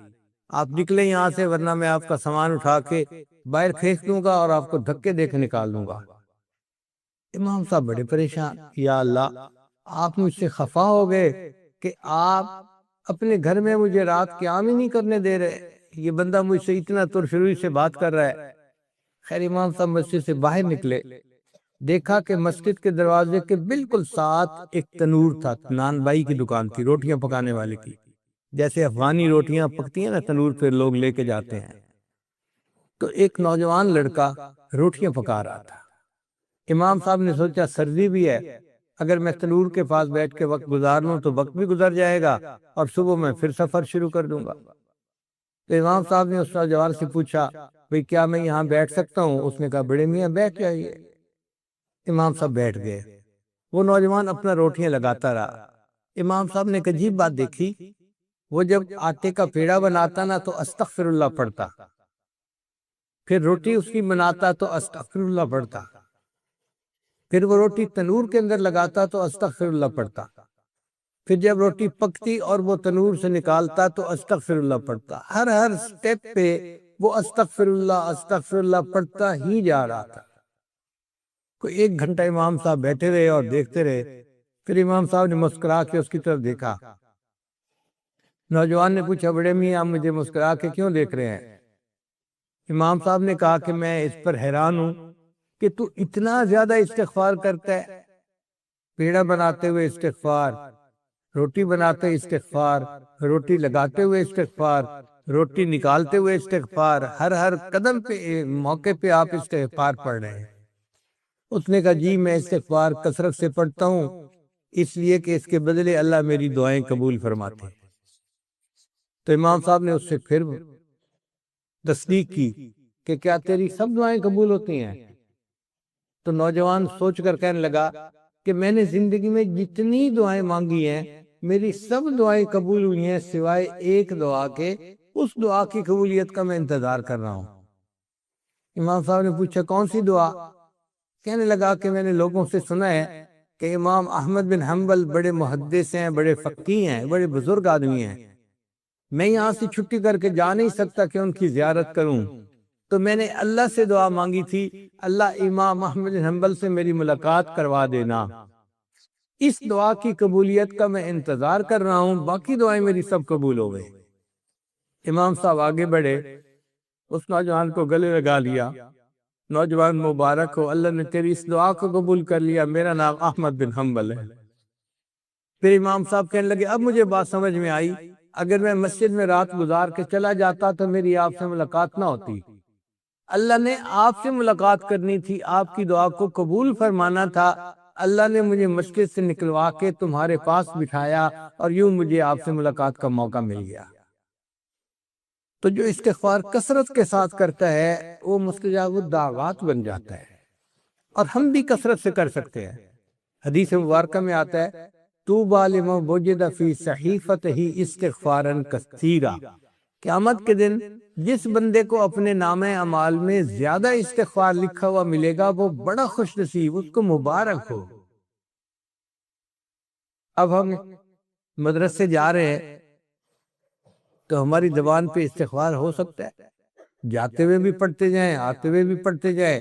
آپ نکلے یہاں سے ورنہ میں آپ کا سامان اٹھا کے باہر پھینک دوں گا اور آپ کو دھکے دے کے نکال دوں گا۔ امام صاحب بڑے پریشان، یا اللہ آپ مجھ سے خفا ہو گئے کہ آپ اپنے گھر میں مجھے رات قیام ہی نہیں کرنے دے رہے، یہ بندہ مجھ سے اتنا ترشروئی سے بات کر رہا ہے۔ خیر امام صاحب مسجد سے باہر نکلے، دیکھا کہ مسجد کے دروازے کے بالکل ساتھ ایک تنور تھا، نان بائی کی دکان تھی، روٹیاں پکانے والے کی، جیسے افغانی روٹیاں پکتی ہیں نا تنور پہ لوگ لے کے جاتے ہیں۔ تو ایک نوجوان لڑکا روٹیاں پکا رہا تھا۔ امام صاحب نے سوچا سردی بھی ہے، اگر میں تنور کے پاس بیٹھ کے وقت گزار لوں تو وقت بھی گزر جائے گا اور صبح میں پھر سفر شروع کر دوں گا۔ تو امام صاحب نے اس نوجوان سے پوچھا بھئی کیا میں یہاں بیٹھ سکتا ہوں؟ اس نے کہا بڑے میاں بیٹھ جائیے۔ امام صاحب بیٹھ گئے، وہ نوجوان اپنا روٹیاں لگاتا رہا۔ امام صاحب نے ایک عجیب بات دیکھی، وہ جب آٹے کا پیڑا بناتا نا تو استغفر اللہ پڑھتا، پھر روٹی اس کی بناتا تو استغفر اللہ پڑھتا، پھر وہ روٹی تنور کے اندر لگاتا تو استغفر اللہ پڑھتا، پھر جب روٹی پکتی اور وہ تنور سے نکالتا تو استغفر اللہ پڑھتا، ہر سٹیپ پہ وہ استغفر اللہ پڑھتا ہی جا رہا تھا۔ کوئی 1 گھنٹہ امام صاحب بیٹھے رہے اور دیکھتے رہے، پھر امام صاحب نے مسکرا کے اس کی طرف دیکھا۔ نوجوان نے پوچھا، بڑے میاں آپ مجھے مسکرا کے کیوں دیکھ رہے ہیں؟ امام صاحب نے کہا کہ میں اس پر حیران ہوں کہ تو اتنا زیادہ استغفار کرتا ہے، پیڑا بناتے ہوئے استغفار، روٹی بناتے استغفار، روٹی لگاتے ہوئے استغفار، روٹی نکالتے ہوئے استغفار، ہر قدم پہ موقع پہ آپ استغفار پڑھ رہے ہیں۔ اس نے کہا جی میں استغفار کثرت سے پڑھتا ہوں اس لیے کہ اس کے بدلے اللہ میری دعائیں قبول فرماتے ہیں۔ تو امام صاحب نے اس سے پھر تصدیق کی کہ کیا تیری سب دعائیں قبول ہوتی ہیں؟ تو نوجوان سوچ کر کہنے لگا کہ میں نے زندگی میں جتنی دعائیں مانگی ہیں میری سب دعائیں قبول ہوئی ہیں سوائے ایک دعا کے، اس دعا کی قبولیت کا میں انتظار کر رہا ہوں۔ امام صاحب نے پوچھا کون سی دعا؟ کہنے لگا کہ میں نے لوگوں سے سنا ہے کہ امام احمد بن حنبل بڑے محدث ہیں، بڑے فقیہ ہیں، بڑے بزرگ آدمی ہیں، میں یہاں سے چھٹی کر کے جا نہیں سکتا کہ ان کی زیارت کروں، تو میں نے اللہ سے دعا مانگی تھی اللہ امام احمد بن حنبل سے میری ملاقات کروا دینا، اس دعا کی قبولیت کا میں انتظار کر رہا ہوں، باقی دعائیں میری سب قبول ہو گئی۔ امام صاحب آگے بڑھے، اس نوجوان کو گلے لگا لیا، نوجوان مبارک ہو، اللہ نے تیری اس دعا کو قبول کر لیا، میرا نام احمد بن حنبل ہے۔ پھر امام صاحب کہنے لگے اب مجھے بات سمجھ میں آئی، اگر میں مسجد میں رات گزار کے چلا جاتا تو میری آپ سے ملاقات نہ ہوتی، اللہ نے آپ سے ملاقات کرنی تھی، آپ کی دعا کو قبول فرمانا تھا، اللہ نے مجھے مسجد سے نکلوا کے تمہارے پاس بٹھایا اور یوں مجھے آپ سے ملاقات کا موقع مل گیا۔ تو جو استغفار کثرت کے ساتھ کرتا ہے وہ مستجاب الدعوات بن جاتا ہے، اور ہم بھی کثرت سے کر سکتے ہیں۔ حدیث مبارکہ میں آتا ہے طوبیٰ لمن وجد فی صحیفتہ استغفارا کثیرا، قیامت کے دن جس بندے کو اپنے نامہ اعمال میں زیادہ استغفار لکھا ہوا ملے گا وہ بڑا خوش نصیب، اس کو مبارک ہو۔ اب ہم مدرسے جا رہے ہیں تو ہماری زبان پہ استغفار ہو سکتا ہے، جاتے ہوئے بھی پڑھتے جائیں، آتے ہوئے بھی پڑھتے جائیں،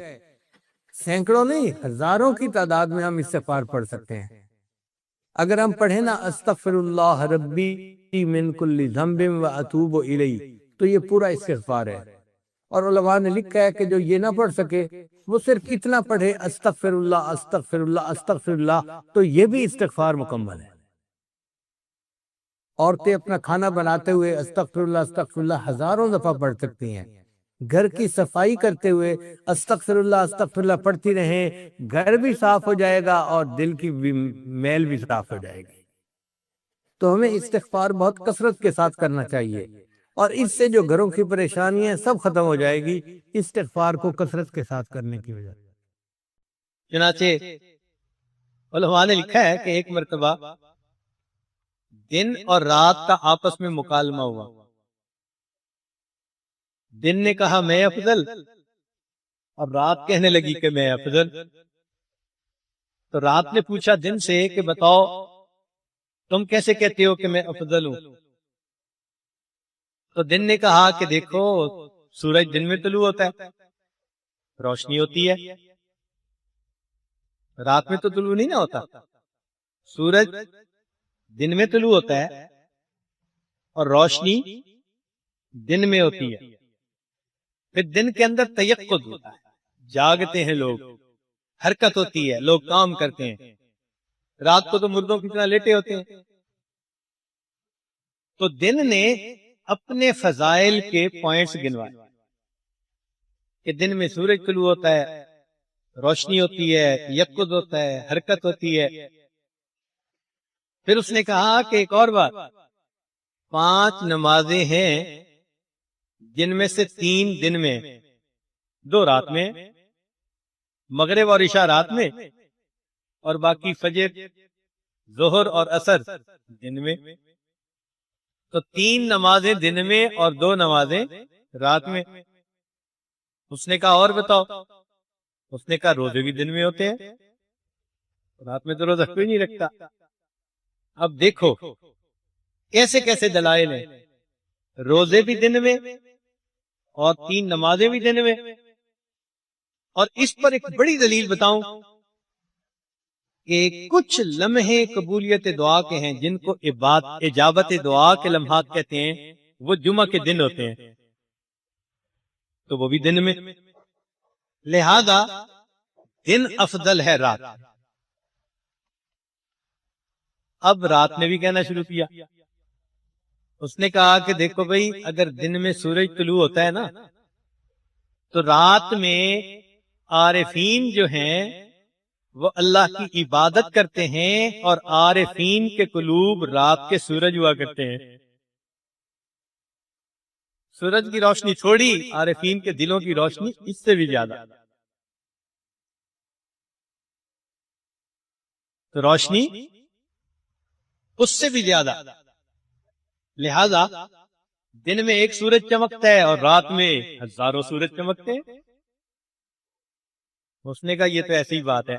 سینکڑوں نہیں ہزاروں کی تعداد میں ہم استغفار پڑھ سکتے ہیں۔ اگر ہم پڑھیں نا استغفر اللہ ربی من کل ذنب واتوب الیہ، تو یہ پورا استغفار ہے۔ اور علماء نے لکھا ہے کہ جو یہ نہ پڑھ سکے وہ صرف اتنا پڑھے استغفر اللہ استغفر اللہ استغفر اللہ، تو یہ بھی استغفار مکمل ہے۔ عورتیں اپنا کھانا بناتے ہوئے استغفر اللہ ہزاروں دفعہ پڑھ سکتی ہیں، گھر کی صفائی کرتے ہوئے استغفر اللہ پڑھتی رہیں، گھر بھی صاف ہو جائے گا اور دل کی بھی میل بھی صاف ہو جائے گی۔ تو ہمیں استغفار بہت کثرت کے ساتھ کرنا چاہیے، اور اس سے جو گھروں کی پریشانیاں سب ختم ہو جائے گی استغفار کو کثرت کے ساتھ کرنے کی وجہ سے۔ چنانچہ علماء نے لکھا ہے کہ ایک مرتبہ دن اور رات کا آپس میں مکالمہ ہوا، دن نے کہا میں افضل، اور رات کہنے لگی کہ میں افضل۔ تو رات نے پوچھا دن سے کہ بتاؤ تم کیسے کہتے ہو کہ میں افضل ہوں؟ تو دن نے کہا کہ دیکھو سورج دن میں طلوع ہوتا ہے، روشنی ہوتی ہے، رات میں تو طلوع نہیں نہ ہوتا، سورج دن میں طلوع ہوتا ہے اور روشنی دن میں ہوتی ہے، پھر دن کے اندر تیقظ ہوتا ہے، جاگتے ہیں لوگ، حرکت ہوتی ہے، لوگ کام کرتے ہیں، رات کو تو مردوں کی طرح لیٹے ہوتے ہیں۔ تو دن نے اپنے فضائل کے پوائنٹس گنوائے کہ دن میں سورج طلوع ہوتا ہے، روشنی ہوتی ہے، تیقظ ہوتا ہے، حرکت ہوتی ہے۔ پھر اس نے کہا کہ ایک اور بات، 5 نمازیں ہیں جن میں سے 3 دن میں، 2 رات میں، مغرب اور عشاء رات میں، اور باقی فجر، ظہر اور عصر دن میں۔ تو 3 نمازیں دن میں اور 2 نمازیں رات میں۔ اس نے کہا اور بتاؤ؟ اس نے کہا روزے بھی دن میں ہوتے ہیں، رات میں تو روزہ کوئی نہیں رکھتا۔ اب دیکھو کیسے کیسے دلائل ہیں، روزے بھی دن میں اور 3 نمازیں بھی دن میں. اور اس پر ایک بڑی دلیل بتاؤں کہ کچھ لمحے قبولیت دعا کے ہیں جن کو اجابت دعا کے لمحات کہتے ہیں، وہ جمعہ کے دن ہوتے ہیں، تو وہ بھی دن میں. لہذا دن افضل ہے رات. اب رات نے بھی کہنا شروع کیا. اس نے کہا کہ دیکھو بھائی، اگر دن میں سورج طلوع ہوتا ہے نا، تو رات میں عارفین جو ہیں وہ اللہ کی عبادت کرتے ہیں، اور عارفین کے قلوب رات کے سورج ہوا کرتے ہیں. سورج کی روشنی تھوڑی، عارفین کے دلوں کی روشنی اس سے بھی زیادہ. تو روشنی اس سے بھی زیادہ. لہذا دن میں ایک سورج چمکتا ہے اور رات میں ہزاروں سورج چمکتے ہیں. اس نے کہا یہ تو ایسی ہی بات ہے،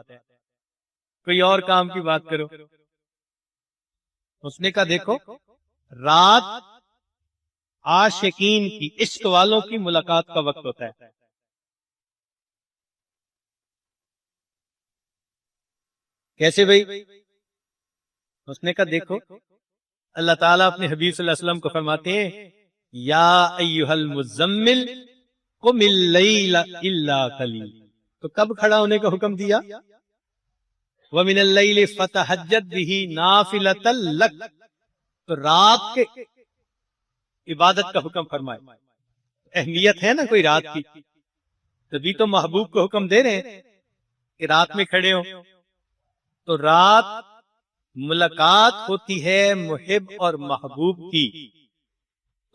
کوئی اور کام کی بات کرو. اس نے کہا دیکھو، رات عاشقین کی، عشق والوں کی ملاقات کا وقت ہوتا ہے. کیسے بھائی؟ اس نے کہا دیکھو، اللہ تعالیٰ اپنے حبیب صلی اللہ علیہ وسلم کو فرماتے ہیں، یا ایھا المزمل قم اللیل الا قلیلا. تو کب کھڑا ہونے کا حکم دیا؟ وَمِنَ اللَّيْلِ فَتَہَجَّدْ بِهِ نَافِلَةً لَكَ. تو رات کے عبادت کا حکم فرمایا. اہمیت ہے نا کوئی رات کی، تبھی تو محبوب کو حکم دے رہے ہیں کہ رات میں کھڑے ہو. تو رات ملاقات ہوتی ہے محب اور محبوب کی.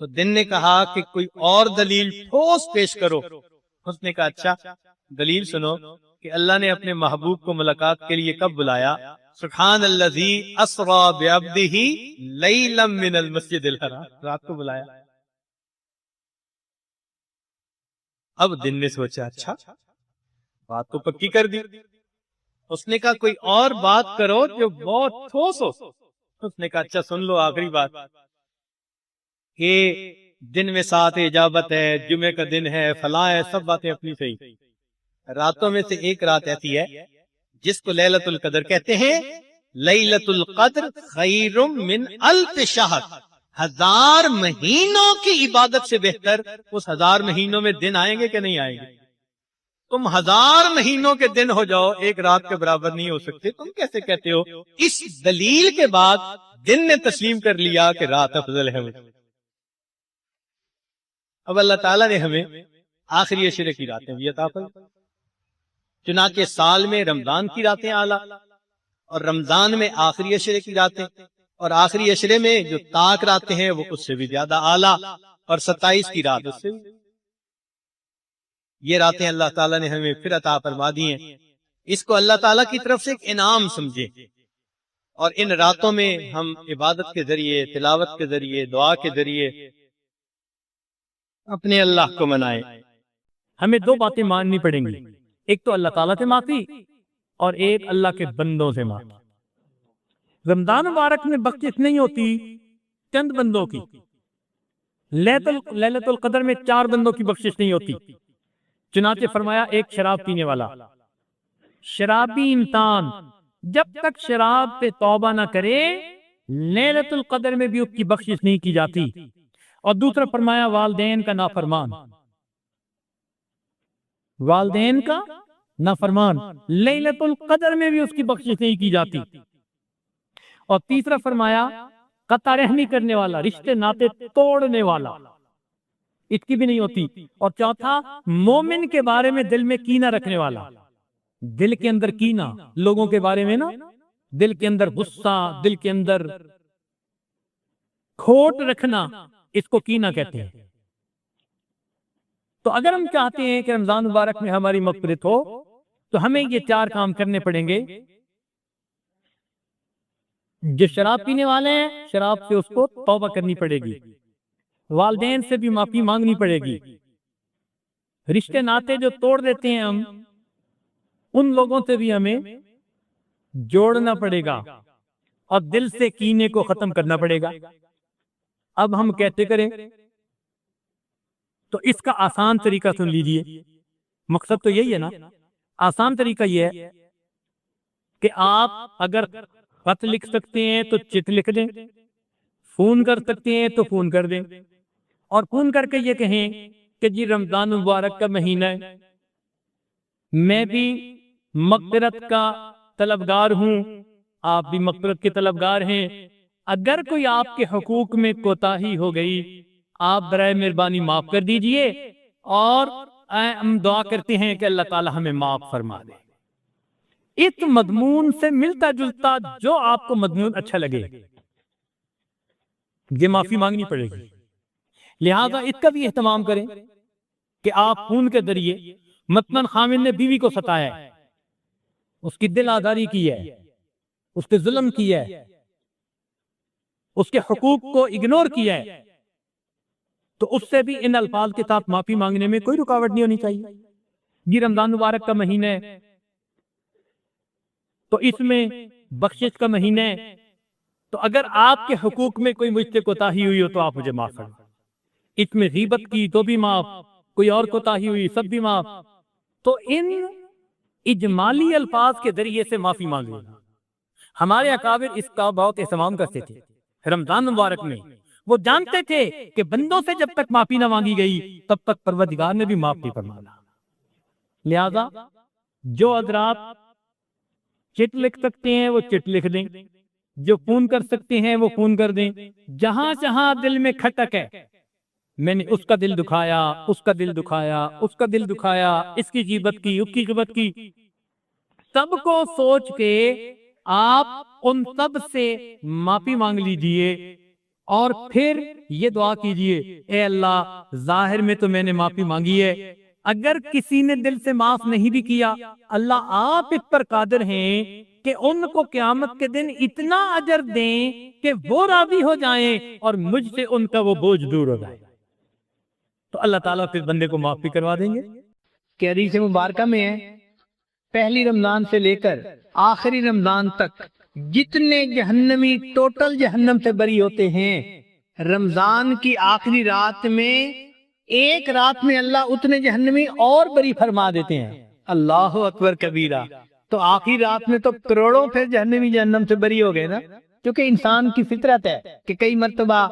تو دن نے کہا کہ کوئی اور دلیل ٹھوس پیش کرو. اس نے کہا اچھا دلیل سنو کہ اللہ نے اپنے محبوب کو ملاقات کے لیے کب بلایا؟ سبحان الذی اسری بعبدہ لیلا من المسجد الحرام، رات کو بلایا. اب دن نے سوچا اچھا بات کو پکی کر دی. اس نے کہا کوئی اور بات کرو جو بہت ٹھوس ہو. اس نے کہا اچھا سن لو آخری بات، کہ دن میں 7 اجابت ہے، جمعے کا دن ہے، فلاں ہے، سب باتیں اپنی صحیح. راتوں میں سے ایک رات ایسی ہے جس کو لیلۃ القدر کہتے ہیں. لیلۃ القدر خیر من الف شہر، 1000 مہینوں کی عبادت سے بہتر. اس 1000 مہینوں میں دن آئیں گے کہ نہیں آئیں گے؟ تم 1000 مہینوں کے دن ہو جاؤ، ایک رات کے برابر نہیں ہو سکتے. تم کیسے کہتے ہو؟ اس دلیل کے بعد دن نے تسلیم کر لیا کہ رات افضل ہے. اب اللہ تعالیٰ نے ہمیں آخری عشرے کی راتیں بھی عطا فرمائیں. چنانچہ سال میں رمضان کی راتیں اعلیٰ، اور رمضان میں آخری عشرے کی راتیں، اور آخری عشرے میں جو طاق راتیں ہیں وہ اس سے بھی زیادہ اعلیٰ، اور 27 کی رات اس سے بھی. یہ راتیں اللہ تعالیٰ نے ہمیں پھر عطا فرما دی ہیں. اس کو اللہ تعالیٰ کی طرف سے ایک انعام سمجھے، اور ان راتوں میں ہم عبادت کے ذریعے، تلاوت کے ذریعے، دعا کے ذریعے اپنے اللہ کو منائیں. ہمیں 2 باتیں ماننی پڑیں گی، ایک تو اللہ تعالیٰ سے معافی اور ایک اللہ کے بندوں سے معافی. رمضان مبارک میں بخشش نہیں ہوتی چند بندوں کی، لیلۃ القدر میں 4 بندوں کی بخشش نہیں ہوتی. چنانچہ فرمایا ایک شراب پینے والا، شرابی انسان جب تک شراب پہ توبہ نہ کرے لیلۃ القدر میں بھی اس کی بخشش نہیں کی جاتی. اور دوسرا فرمایا والدین کا نافرمان، والدین کا نافرمان لیلۃ القدر میں بھی اس کی بخشش نہیں کی جاتی. اور تیسرا فرمایا قطع رحمی کرنے والا، رشتے ناطے توڑنے والا، اس کی بھی نہیں ہوتی. اور چوتھا مومن کے بارے میں دل میں کینہ رکھنے والا، دل کے اندر کینہ، لوگوں کے بارے میں نا، دل کے اندر غصہ، دل کے اندر کھوٹ رکھنا، اس کو کینہ کہتے ہیں. تو اگر ہم چاہتے ہیں کہ رمضان مبارک میں ہماری مغفرت ہو تو ہمیں یہ 4 کام کرنے پڑیں گے. جو شراب پینے والے ہیں شراب سے اس کو توبہ کرنی پڑے گی، والدین سے بھی معافی مانگنی پڑے گی، رشتے ناطے جو توڑ دیتے ہیں ہم ان لوگوں سے بھی ہمیں جوڑنا پڑے گا، اور دل سے کینے کو ختم کرنا پڑے گا۔ اب ہم کہتے کریں تو اس کا آسان طریقہ سن لیجئے، مقصد تو یہی ہے نا، آسان طریقہ یہ ہے کہ آپ اگر خط لکھ سکتے ہیں تو چٹ لکھ دیں، فون کر سکتے ہیں تو فون کر دیں، اور فون کر کے یہ کہیں کہ جی رمضان مبارک کا مہینہ ہے، میں بھی مغفرت کا طلبگار ہوں، آپ بھی مغفرت کے طلبگار ہیں، اگر کوئی آپ کے حقوق میں کوتاہی ہو گئی آپ برائے مہربانی معاف کر دیجئے، اور ہم دعا کرتے ہیں کہ اللہ تعالی ہمیں معاف فرما دے۔ اس مضمون سے ملتا جلتا جو آپ کو مضمون اچھا لگے یہ معافی مانگنی پڑے گی، لہذا اس کا بھی اہتمام کریں کہ آپ فون کے ذریعے، مثلاً خامد نے بیوی کو ستایا ہے، اس کی دل آزاری کی ہے، اس کے ظلم کیا ہے، اس کے حقوق کو اگنور کیا ہے، تو اس سے بھی ان الفاظ کے ساتھ معافی مانگنے میں کوئی رکاوٹ نہیں ہونی چاہیے۔ یہ رمضان مبارک کا مہینہ ہے تو اس میں بخشش کا مہینہ ہے، تو اگر آپ کے حقوق میں کوئی مجھ سے کوتاہی ہوئی ہو تو آپ مجھے معاف کریں، اس میں غیبت کی تو بھی معاف، کوئی اور کوتاہی ہوئی سب بھی معاف، تو ان اجمالی الفاظ کے ذریعے سے معافی مانگیں۔ ہمارے اکابر اس کا بہت اہتمام کرتے تھے رمضان مبارک میں، وہ جانتے تھے کہ بندوں سے جب تک معافی نہ مانگی گئی تب تک پروردگار نے بھی معاف نہیں فرمانا، لہذا جو حضرات چٹ لکھ سکتے ہیں وہ چٹ لکھ دیں، جو فون کر سکتے ہیں وہ فون کر دیں، جہاں جہاں دل میں کھٹک ہے، میں نے اس کا دل دکھایا، اس کا دل دکھایا، اس کا دل دکھایا، اس کی غیبت کی، اس کی غیبت کی، سب کو سوچ کے آپ ان سب سے معافی مانگ لیجئے، اور پھر یہ دعا کیجئے، اے اللہ ظاہر میں تو میں نے معافی مانگی ہے، اگر کسی نے دل سے معاف نہیں بھی کیا، اللہ آپ اس پر قادر ہیں کہ ان کو قیامت کے دن اتنا اجر دیں کہ وہ راضی ہو جائیں اور مجھ سے ان کا وہ بوجھ دور ہو جائے، تو اللہ تعالیٰ پھر بندے کو معاف بھی کروا دیں گے۔ کہ حدیث مبارکہ میں ہے پہلی رمضان سے لے کر آخری رمضان تک جتنے جہنمی ٹوٹل جہنم سے بری ہوتے ہیں، رمضان کی آخری رات میں ایک رات میں اللہ اتنے جہنمی اور بری فرما دیتے ہیں، اللہ اکبر کبیرہ۔ تو آخری رات میں تو کروڑوں پھر جہنمی جہنم سے بری ہو گئے نا، کیونکہ انسان کی فطرت ہے کہ کئی مرتبہ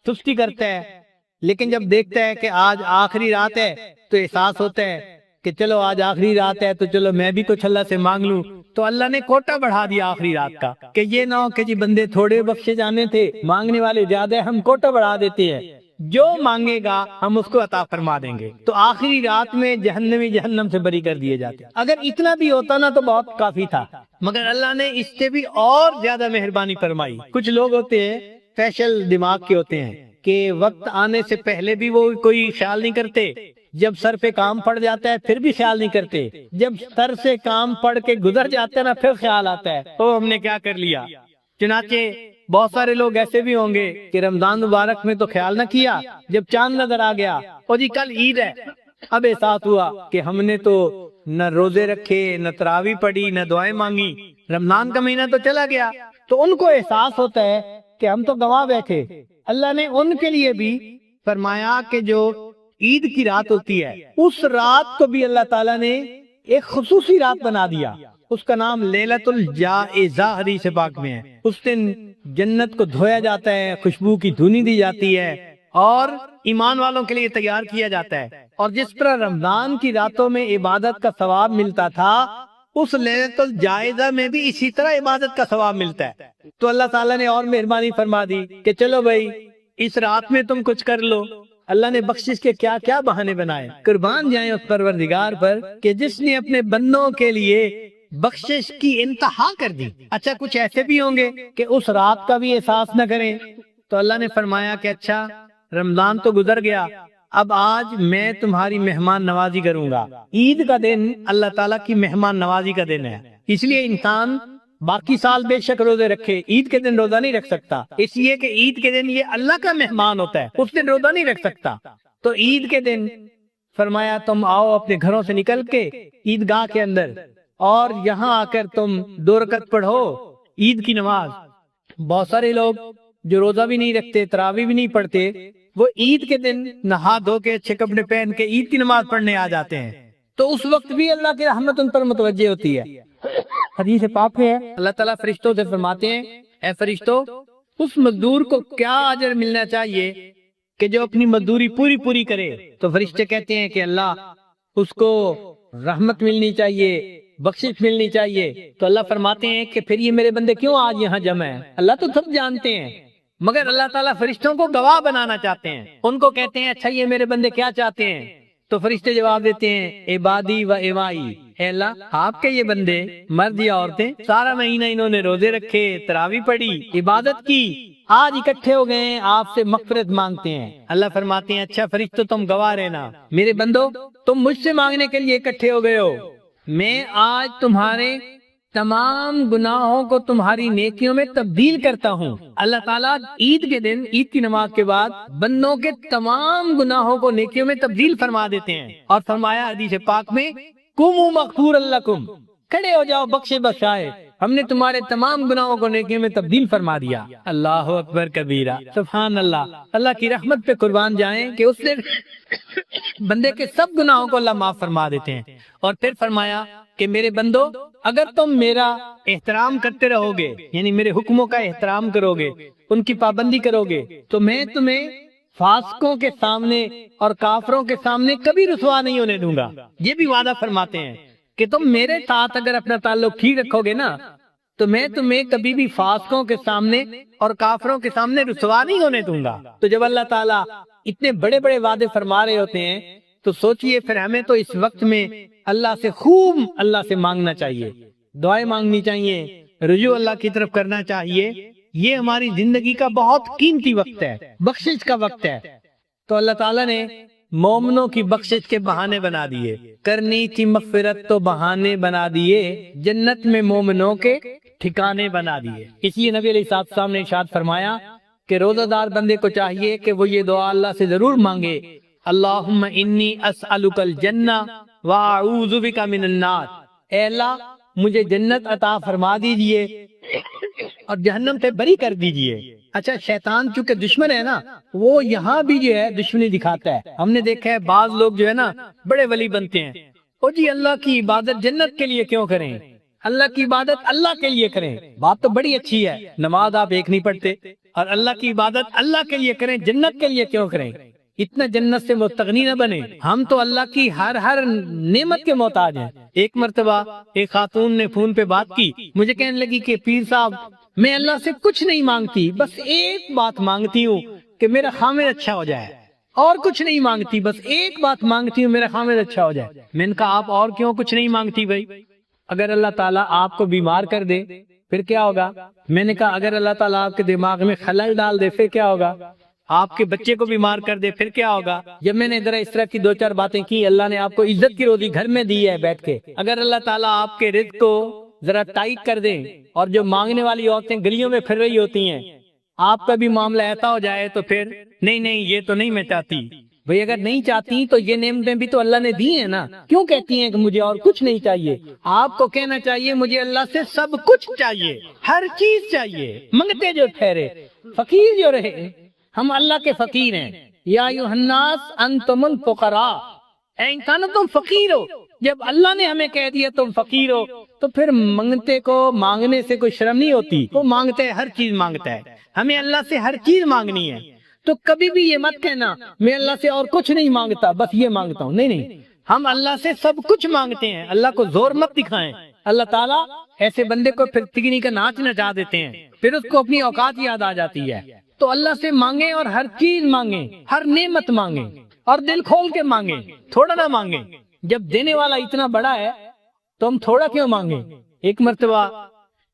سستی کرتا ہے، لیکن جب دیکھتا ہے کہ آج آخری رات ہے تو احساس ہوتا ہے کہ چلو آج آخری رات ہے تو چلو میں بھی کچھ اللہ سے مانگ لوں، تو اللہ نے کوٹا بڑھا دیا آخری رات کا، کہ یہ نہ ہو کہ جی بندے تھوڑے بخشے جانے تھے، مانگنے والے زیادہ ہیں، ہم کوٹا بڑھا دیتے ہیں، جو مانگے گا ہم اس کو عطا فرما دیں گے، تو آخری رات میں جہنمی جہنم سے بری کر دیے جاتے ہیں۔ اگر اتنا بھی ہوتا نا تو بہت کافی تھا، مگر اللہ نے اس سے بھی اور زیادہ مہربانی فرمائی۔ کچھ لوگ ہوتے ہیں فیشل دماغ کے ہوتے ہیں کہ وقت آنے سے پہلے بھی وہ کوئی خیال نہیں کرتے، جب سر پہ کام پڑ جاتا ہے پھر بھی خیال نہیں کرتے، جب سر سے کام پڑ کے گزر جاتا ہے نا پھر خیال آتا ہے تو ہم نے کیا کر لیا۔ چنانچہ بہت سارے لوگ ایسے بھی ہوں گے کہ رمضان مبارک میں تو خیال نہ کیا، جب چاند نظر آ گیا اور جی کل عید ہے، اب احساس ہوا کہ ہم نے تو نہ روزے رکھے، نہ تراویح پڑھی، نہ دعائیں مانگی، رمضان کا مہینہ تو چلا گیا، تو ان کو احساس ہوتا ہے کہ ہم تو گنوا بیٹھے۔ اللہ نے ان کے لیے بھی فرمایا کہ جو عید کی رات ہوتی ہے اس رات کو بھی اللہ تعالیٰ نے ایک خصوصی رات بنا دیا، اس کا نام لیلۃ الجائزہ حدیث پاک میں ہے۔ اس دن جنت کو دھویا جاتا ہے، خوشبو کی دھنی دی جاتی ہے اور ایمان والوں کے لیے تیار کیا جاتا ہے، اور جس طرح رمضان کی راتوں میں عبادت کا ثواب ملتا تھا اس لیلۃ الجائزہ میں بھی اسی طرح عبادت کا ثواب ملتا ہے۔ تو اللہ تعالیٰ نے اور مہربانی فرما دی کہ چلو بھائی اس رات میں تم کچھ کر لو۔ اللہ نے بخشش کے کیا کیا بہانے بنائے، قربان جائیں اس پروردگار پر کہ جس نے اپنے بندوں کے لیے بخشش کی انتہا کر دی۔ اچھا کچھ ایسے بھی ہوں گے کہ اس رات کا بھی احساس نہ کریں، تو اللہ نے فرمایا کہ اچھا رمضان تو گزر گیا، اب آج میں تمہاری مہمان نوازی کروں گا۔ عید کا دن اللہ تعالیٰ کی مہمان نوازی کا دن ہے، اس لیے انسان باقی سال بے شک روزے رکھے، عید کے دن روزہ نہیں رکھ سکتا، اس لیے کہ عید کے دن یہ اللہ کا مہمان ہوتا ہے، اس دن روزہ نہیں رکھ سکتا۔ تو عید کے دن فرمایا تم آؤ اپنے گھروں سے نکل کے عیدگاہ کے اندر، اور یہاں آ کر تم 2 رکعت پڑھو عید کی نماز، بہت سارے لوگ جو روزہ بھی نہیں رکھتے، تراویح بھی نہیں پڑھتے، وہ عید کے دن نہا دھو کے اچھے کپڑے پہن کے عید کی نماز پڑھنے آ جاتے ہیں، تو اس وقت بھی اللہ کی رحمت ان پر متوجہ ہوتی ہے۔ حدیث پاک میں ہے اللہ تعالیٰ فرشتوں سے فرماتے ہیں، اے فرشتوں، اس مزدور کو کیا اجر ملنا چاہیے کہ جو اپنی مزدوری پوری کرے؟ تو فرشتے کہتے ہیں کہ اللہ، اس کو رحمت ملنی چاہیے، بخشش ملنی چاہیے۔ تو اللہ فرماتے ہیں کہ پھر یہ میرے بندے کیوں آج یہاں جمع ہیں؟ اللہ تو سب جانتے ہیں، مگر اللہ تعالیٰ فرشتوں کو گواہ بنانا چاہتے ہیں۔ ان کو کہتے ہیں اچھا یہ میرے بندے کیا چاہتے ہیں؟ تو فرشتے جواب دیتے ہیں عبادی و ایوائی، اے اللہ آپ کے یہ بندے مرد یا عورتیں سارا مہینہ انہوں نے روزے رکھے، تراویح پڑھی، عبادت کی، آج اکٹھے ہو گئے ہیں، آپ سے مغفرت مانگتے ہیں۔ اللہ فرماتے ہیں اچھا فرشتوں تم گواہ رہنا، میرے بندو تم مجھ سے مانگنے کے لیے اکٹھے ہو گئے ہو، میں آج تمہارے تمام گناہوں کو تمہاری نیکیوں میں تبدیل کرتا ہوں۔ اللہ تعالیٰ عید کے دن، عید کی نماز کے بعد بندوں کے تمام گناہوں کو نیکیوں میں تبدیل فرما دیتے ہیں، اور فرمایا حدیث پاک میں قوموا مغفورا لکم، کھڑے ہو جاؤ بخشے بخشائے، ہم نے تمہارے تمام گناہوں کو نیکیوں میں تبدیل فرما دیا۔ اللہ اکبر کبیرہ، سبحان اللہ۔ اللہ کی رحمت پہ قربان جائیں کہ اس نے بندے کے سب گناہوں کو اللہ معاف فرما دیتے ہیں۔ اور پھر فرمایا کہ میرے بندو اگر تم میرا احترام کرتے رہو گے، یعنی میرے حکموں کا احترام کرو گے، ان کی پابندی کرو گے، تو میں تمہیں فاسقوں کے سامنے اور کافروں کے سامنے کبھی رسوا نہیں ہونے دوں گا۔ یہ بھی وعدہ فرماتے ہیں کہ تم میرے ساتھ اگر اپنا تعلق ٹھیک رکھو گے نا، تو میں تمہیں کبھی بھی فاسقوں کے سامنے اور کافروں کے سامنے رسوا نہیں ہونے دوں گا۔ تو جب اللہ تعالیٰ اتنے بڑے بڑے وعدے فرما رہے ہوتے ہیں تو سوچئے پھر ہمیں تو اس وقت میں اللہ سے خوب اللہ سے مانگنا چاہیے، دعائیں مانگنی چاہیے، رجوع اللہ کی طرف کرنا چاہیے۔ یہ ہماری زندگی کا بہت قیمتی وقت ہے، بخشش کا وقت ہے۔ تو اللہ تعالیٰ نے مومنوں کی بخشش کے بہانے بنا دیے، کرنی تھی مغفرت تو بہانے بنا دیے، جنت میں مومنوں کے ٹھکانے بنا دیے۔ اس لیے نبی علیہ السلام نے ارشاد فرمایا کہ روزہ دار بندے کو چاہیے کہ وہ یہ دعا اللہ سے ضرور مانگے، اللہم انی اسألک الجنہ واعوذ بک من النار، اے اللہ مجھے جنت عطا فرما دیجئے اور جہنم سے بری کر دیجئے۔ اچھا شیطان چونکہ دشمن ہے نا، وہ یہاں بھی جو ہے دشمنی دکھاتا ہے۔ ہم نے دیکھا ہے بعض لوگ جو ہے نا بڑے ولی بنتے ہیں، او جی اللہ کی عبادت جنت کے لیے کیوں کریں، اللہ کی عبادت اللہ کے لیے کریں۔ بات تو بڑی اچھی ہے، نماز آپ ایک نہیں پڑھتے اور اللہ کی عبادت اللہ کے لیے کریں، جنت کے لیے کیوں کریں؟ اتنا جنت سے مستغنی نہ بنے، ہم تو اللہ کی ہر نعمت کے محتاج ہیں۔ ایک مرتبہ ایک خاتون نے فون پہ بات کی، مجھے کہنے لگی کہ پیر صاحب میں اللہ سے کچھ نہیں مانگتی، بس ایک بات مانگتی ہوں کہ میرا خامد اچھا ہو جائے، اور کچھ نہیں مانگتی، بس ایک بات مانگتی ہوں میرا خامد اچھا ہو جائے۔ میں نے کہا آپ اور کیوں کچھ نہیں مانگتی بھائی؟ اگر اللہ تعالیٰ آپ کو بیمار کر دے پھر کیا ہوگا؟ میں نے کہا اگر اللہ تعالیٰ آپ کے دماغ میں خلل ڈال دے پھر کیا ہوگا؟ آپ کے بچے کو بیمار کر دے پھر کیا ہوگا؟ جب میں نے ادھر اس طرح کی دو چار باتیں کی، اللہ نے آپ کو عزت کی روزی گھر میں دی ہے بیٹھ کے، اگر اللہ تعالیٰ آپ کے رزق کو ذرا ٹائٹ کر دیں اور جو مانگنے والی عورتیں گلیوں میں پھر رہی ہوتی ہیں آپ کا بھی معاملہ ایسا ہو جائے تو پھر نہیں یہ تو نہیں میں چاہتی۔ بھئی اگر نہیں چاہتی تو یہ نعمتیں بھی تو اللہ نے دی ہیں نا، کیوں کہتی ہیں کہ مجھے اور کچھ نہیں چاہیے؟ آپ کو کہنا چاہیے مجھے اللہ سے سب کچھ چاہیے، ہر چیز چاہیے، منگتے جو ٹھہرے، فقیر جو رہے۔ ہم اللہ کے فقیر ہیں، یا ایھا الناس انتم الفقراء، اے انسانو تم فقیر ہو۔ جب اللہ نے ہمیں کہہ دیا تم فقیر ہو تو پھر منگتے کو مانگنے سے کوئی شرم نہیں ہوتی، وہ مانگتا ہے، ہر چیز مانگتا ہے، ہمیں اللہ سے ہر چیز مانگنی ہے۔ تو کبھی بھی یہ مت کہنا میں اللہ سے اور کچھ نہیں مانگتا بس یہ مانگتا ہوں، نہیں، ہم اللہ سے سب کچھ مانگتے ہیں، اللہ کو زور مت دکھائیں۔ اللہ تعالیٰ ایسے بندے کو پھر تگنی کا ناچ نچا دیتے ہیں، پھر اس کو اپنی اوقات یاد آ جاتی ہے۔ تو اللہ سے مانگیں اور ہر چیز مانگیں، ہر نعمت مانگیں اور دل کھول کے مانگیں، تھوڑا نہ مانگیں۔ جب دینے والا اتنا بڑا ہے تو ہم تھوڑا کیوں مانگیں؟ ایک مرتبہ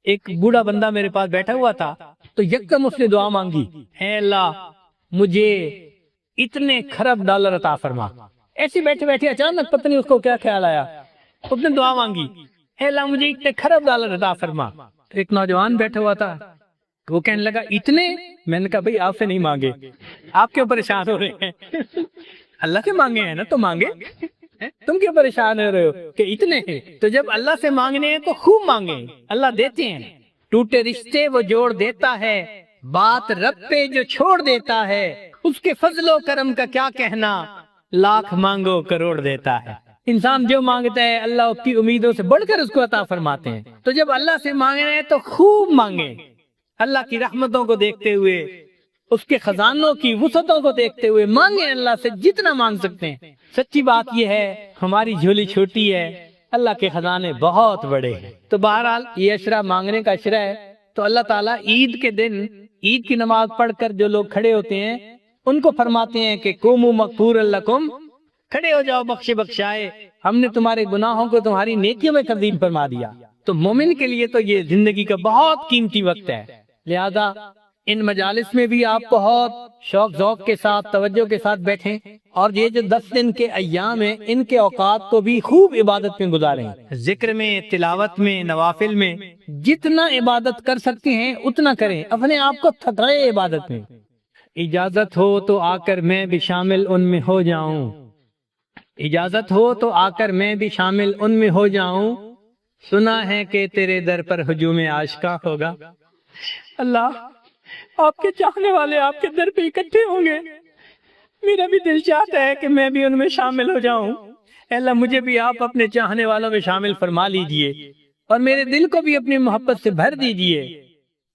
ایک بوڑھا بندہ میرے پاس بیٹھا ہوا تھا تو یکدم اس نے دعا مانگی، اے اللہ مجھے اتنے خراب ڈالر عطا فرما۔ ایسے بیٹھے بیٹھے اچانک پتہ نہیں اس کو کیا خیال آیا، اس نے دعا مانگی، اے اللہ مجھے اتنے خراب ڈالر عطا فرما۔ ایک نوجوان بیٹھا ہوا تھا، وہ کہنے لگا اتنے؟ میں نے کہا بھئی آپ سے نہیں مانگے، آپ کیوں پریشان ہو رہے ہیں؟ اللہ سے مانگے ہیں نا تو مانگے، تم کیوں پریشان ہو رہے ہو کہ اتنے ہیں؟ تو جب اللہ سے مانگنے ہیں تو خوب مانگیں، اللہ دیتے ہیں۔ ٹوٹے رشتے وہ جوڑ دیتا ہے، بات رب پہ جو چھوڑ دیتا ہے، اس کے فضل و کرم کا کیا کہنا، لاکھ مانگو کروڑ دیتا ہے۔ انسان جو مانگتا ہے اللہ اس کی امیدوں سے بڑھ کر اس کو عطا فرماتے ہیں۔ تو جب اللہ سے مانگ رہے ہیں تو خوب مانگیں، اللہ کی رحمتوں کو دیکھتے ہوئے، اس کے خزانوں کی وسعتوں کو دیکھتے ہوئے مانگیں، اللہ سے جتنا مانگ سکتے ہیں۔ سچی بات یہ ہے ہماری جھولی چھوٹی ہے، اللہ کے خزانے بہت بڑے ہیں۔ تو بہرحال یہ اشرا مانگنے کا اشرا ہے۔ تو اللہ تعالیٰ عید کے دن عید کی نماز پڑھ کر جو لوگ کھڑے ہوتے ہیں ان کو فرماتے ہیں کہ قوموا مغفورا لکم، کھڑے ہو جاؤ بخشے بخشائے، ہم نے تمہارے گناہوں کو تمہاری نیکیوں میں تبدیل فرما دیا۔ تو مومن کے لیے تو یہ زندگی کا بہت قیمتی وقت ہے، لہذا ان مجالس میں بھی آپ بہت شوق ذوق کے ساتھ توجہ کے ساتھ بیٹھیں، اور یہ جو 10 دن کے ایام ہیں ان کے اوقات کو بھی خوب عبادت میں گزاریں، ذکر میں، تلاوت میں، نوافل میں، جتنا عبادت کر سکتے ہیں اتنا کریں، اپنے آپ کو تھکائے عبادت میں۔ اجازت ہو تو آ کر میں بھی شامل ان میں ہو جاؤں، اجازت ہو تو آ کر میں بھی شامل ان میں ہو جاؤں، سنا ہے کہ تیرے در پر ہجوم عاشقاں ہوگا۔ اللہ آپ کے چاہنے والے آپ کے در پہ اکٹھے ہوں گے، میرا بھی دل چاہتا ہے کہ میں بھی ان میں شامل ہو جاؤں۔ اے اللہ مجھے بھی آپ اپنے چاہنے والوں میں شامل فرما لیجئے، اور میرے دل کو بھی اپنی محبت سے بھر دیجئے۔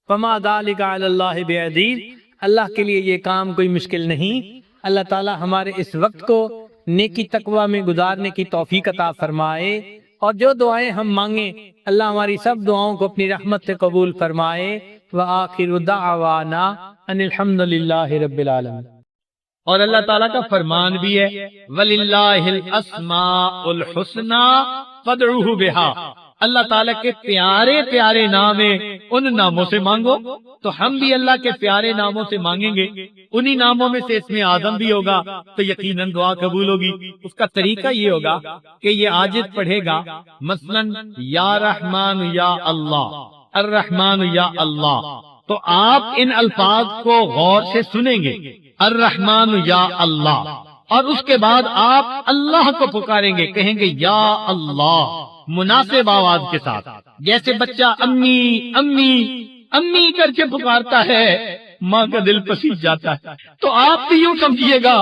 فما ذالک علی اللہ بعزیز، اللہ کے لیے یہ کام کوئی مشکل نہیں۔ اللہ تعالی ہمارے اس وقت کو نیکی تقوی میں گزارنے کی توفیق عطا فرمائے، اور جو دعائیں ہم مانگیں اللہ ہماری سب دعاؤں کو اپنی رحمت سے قبول فرمائے۔ وآخر دعوانا ان الحمد للہ رب العالمین۔ اور اللہ تعالیٰ کا فرمان بھی ہے وَلِلَّهِ الْأَسْمَاءُ الْحُسْنَى فَادْعُوهُ بِهَا، اللہ تعالیٰ کے پیارے پیارے نام ہیں، ان ناموں سے مانگو۔ تو ہم بھی اللہ کے پیارے ناموں سے مانگیں گے، انہی ناموں میں سے اسم اعظم بھی ہوگا تو یقیناً دعا قبول ہوگی۔ اس کا طریقہ یہ ہوگا کہ یہ عاجز پڑھے گا، مثلا یا رحمان یا اللہ، الرحمن یا اللہ، تو آپ ان الفاظ کو غور سے سنیں گے، الرحمن یا اللہ، اور اس کے بعد آپ اللہ کو پکاریں گے، کہیں گے یا اللہ مناسب آواز کے ساتھ، جیسے بچہ امی امی امی کر کے پکارتا ہے، ماں کا دل پسیج جاتا ہے۔ تو آپ بھی یوں سمجھیے گا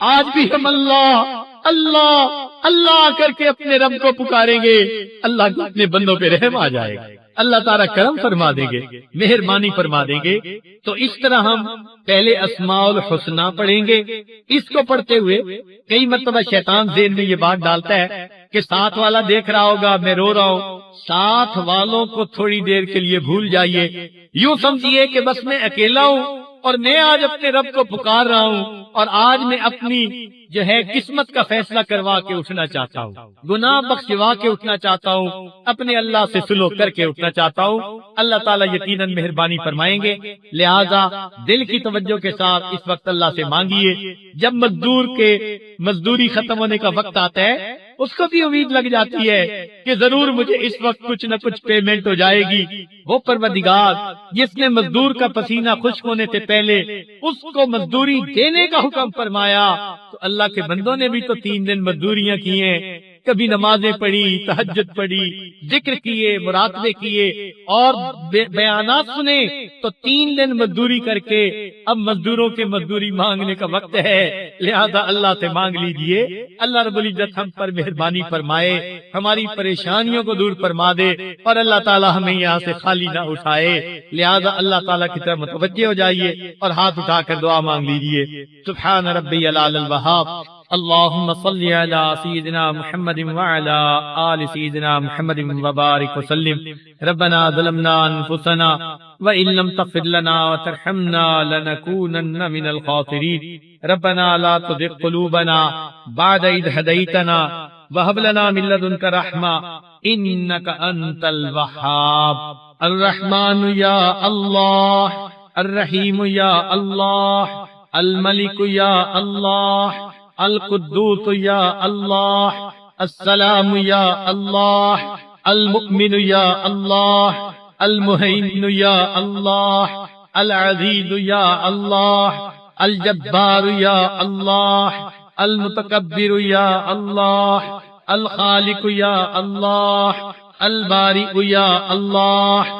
آج بھی ہم اللہ اللہ اللہ کر کے اپنے رب کو پکاریں گے، اللہ کو اپنے بندوں پہ رحم آ جائے گا، اللہ تعالیٰ کرم فرما دیں گے، مہربانی فرما دیں گے۔ تو اس طرح ہم پہلے اسماء الحسنہ پڑھیں گے۔ اس کو پڑھتے ہوئے کئی مرتبہ شیطان ذہن میں یہ بات ڈالتا ہے کہ ساتھ والا دیکھ رہا ہوگا میں رو رہا ہوں، ساتھ والوں کو تھوڑی دیر کے لیے بھول جائیے، یوں سمجھیے کہ بس میں اکیلا ہوں اور میں آج اپنے رب کو پکار رہا ہوں، اور آج میں اپنی جو ہے قسمت کا فیصلہ کروا کے اٹھنا چاہتا ہوں، گناہ بخشوا کے اٹھنا چاہتا ہوں، اپنے اللہ سے سلوک کر کے اٹھنا چاہتا ہوں۔ اللہ تعالیٰ یقیناً مہربانی فرمائیں گے، لہذا دل کی توجہ کے ساتھ اس وقت اللہ سے مانگیے۔ جب مزدور کے مزدوری ختم ہونے کا وقت آتا ہے اس کو بھی امید لگ جاتی ہے کہ ضرور مجھے اس وقت کچھ نہ کچھ پیمنٹ ہو جائے گی۔ وہ پروردگار جس نے مزدور کا پسینہ خشک ہونے سے پہلے اس کو مزدوری دینے کا حکم فرمایا، تو اللہ کے بندوں نے بھی تو 3 دن مزدوریاں کی ہیں، کبھی نمازیں پڑھی، تہجد پڑھی، ذکر کیے، مراقبے کیے اور بیانات سنے، تو 3 دن مزدوری کر کے اب مزدوروں کے مزدوری مانگنے کا وقت ہے، لہذا اللہ سے مانگ لیجئے۔ اللہ رب العزت ہم پر مہربانی فرمائے، ہماری پریشانیوں کو دور فرما دے، اور اللہ تعالی ہمیں یہاں سے خالی نہ اٹھائے، لہذا اللہ تعالیٰ کی طرف متوجہ ہو جائیے اور ہاتھ اٹھا کر دعا مانگ لیجئے۔ سبحان ربی العلی الوہاب، اللهم صل على سيدنا محمد وعلى آل سيدنا محمد وبارك وسلم۔ ربنا ظلمنا أنفسنا وإن لم تغفر لنا وترحمنا لنكونن من الخاسرين۔ ربنا لا تزغ قلوبنا بعد إذ هديتنا وهب لنا من لدنك رحمة إنك أنت الوهاب۔ الرحمن يا الله، الرحيم يا الله، الملك يا الله، القدوس يا الله، السلام يا الله، المؤمن يا الله، المهيمن يا الله، العزيز يا الله، الجبار يا الله، المتكبر يا الله، الخالق يا الله، البارئ يا الله،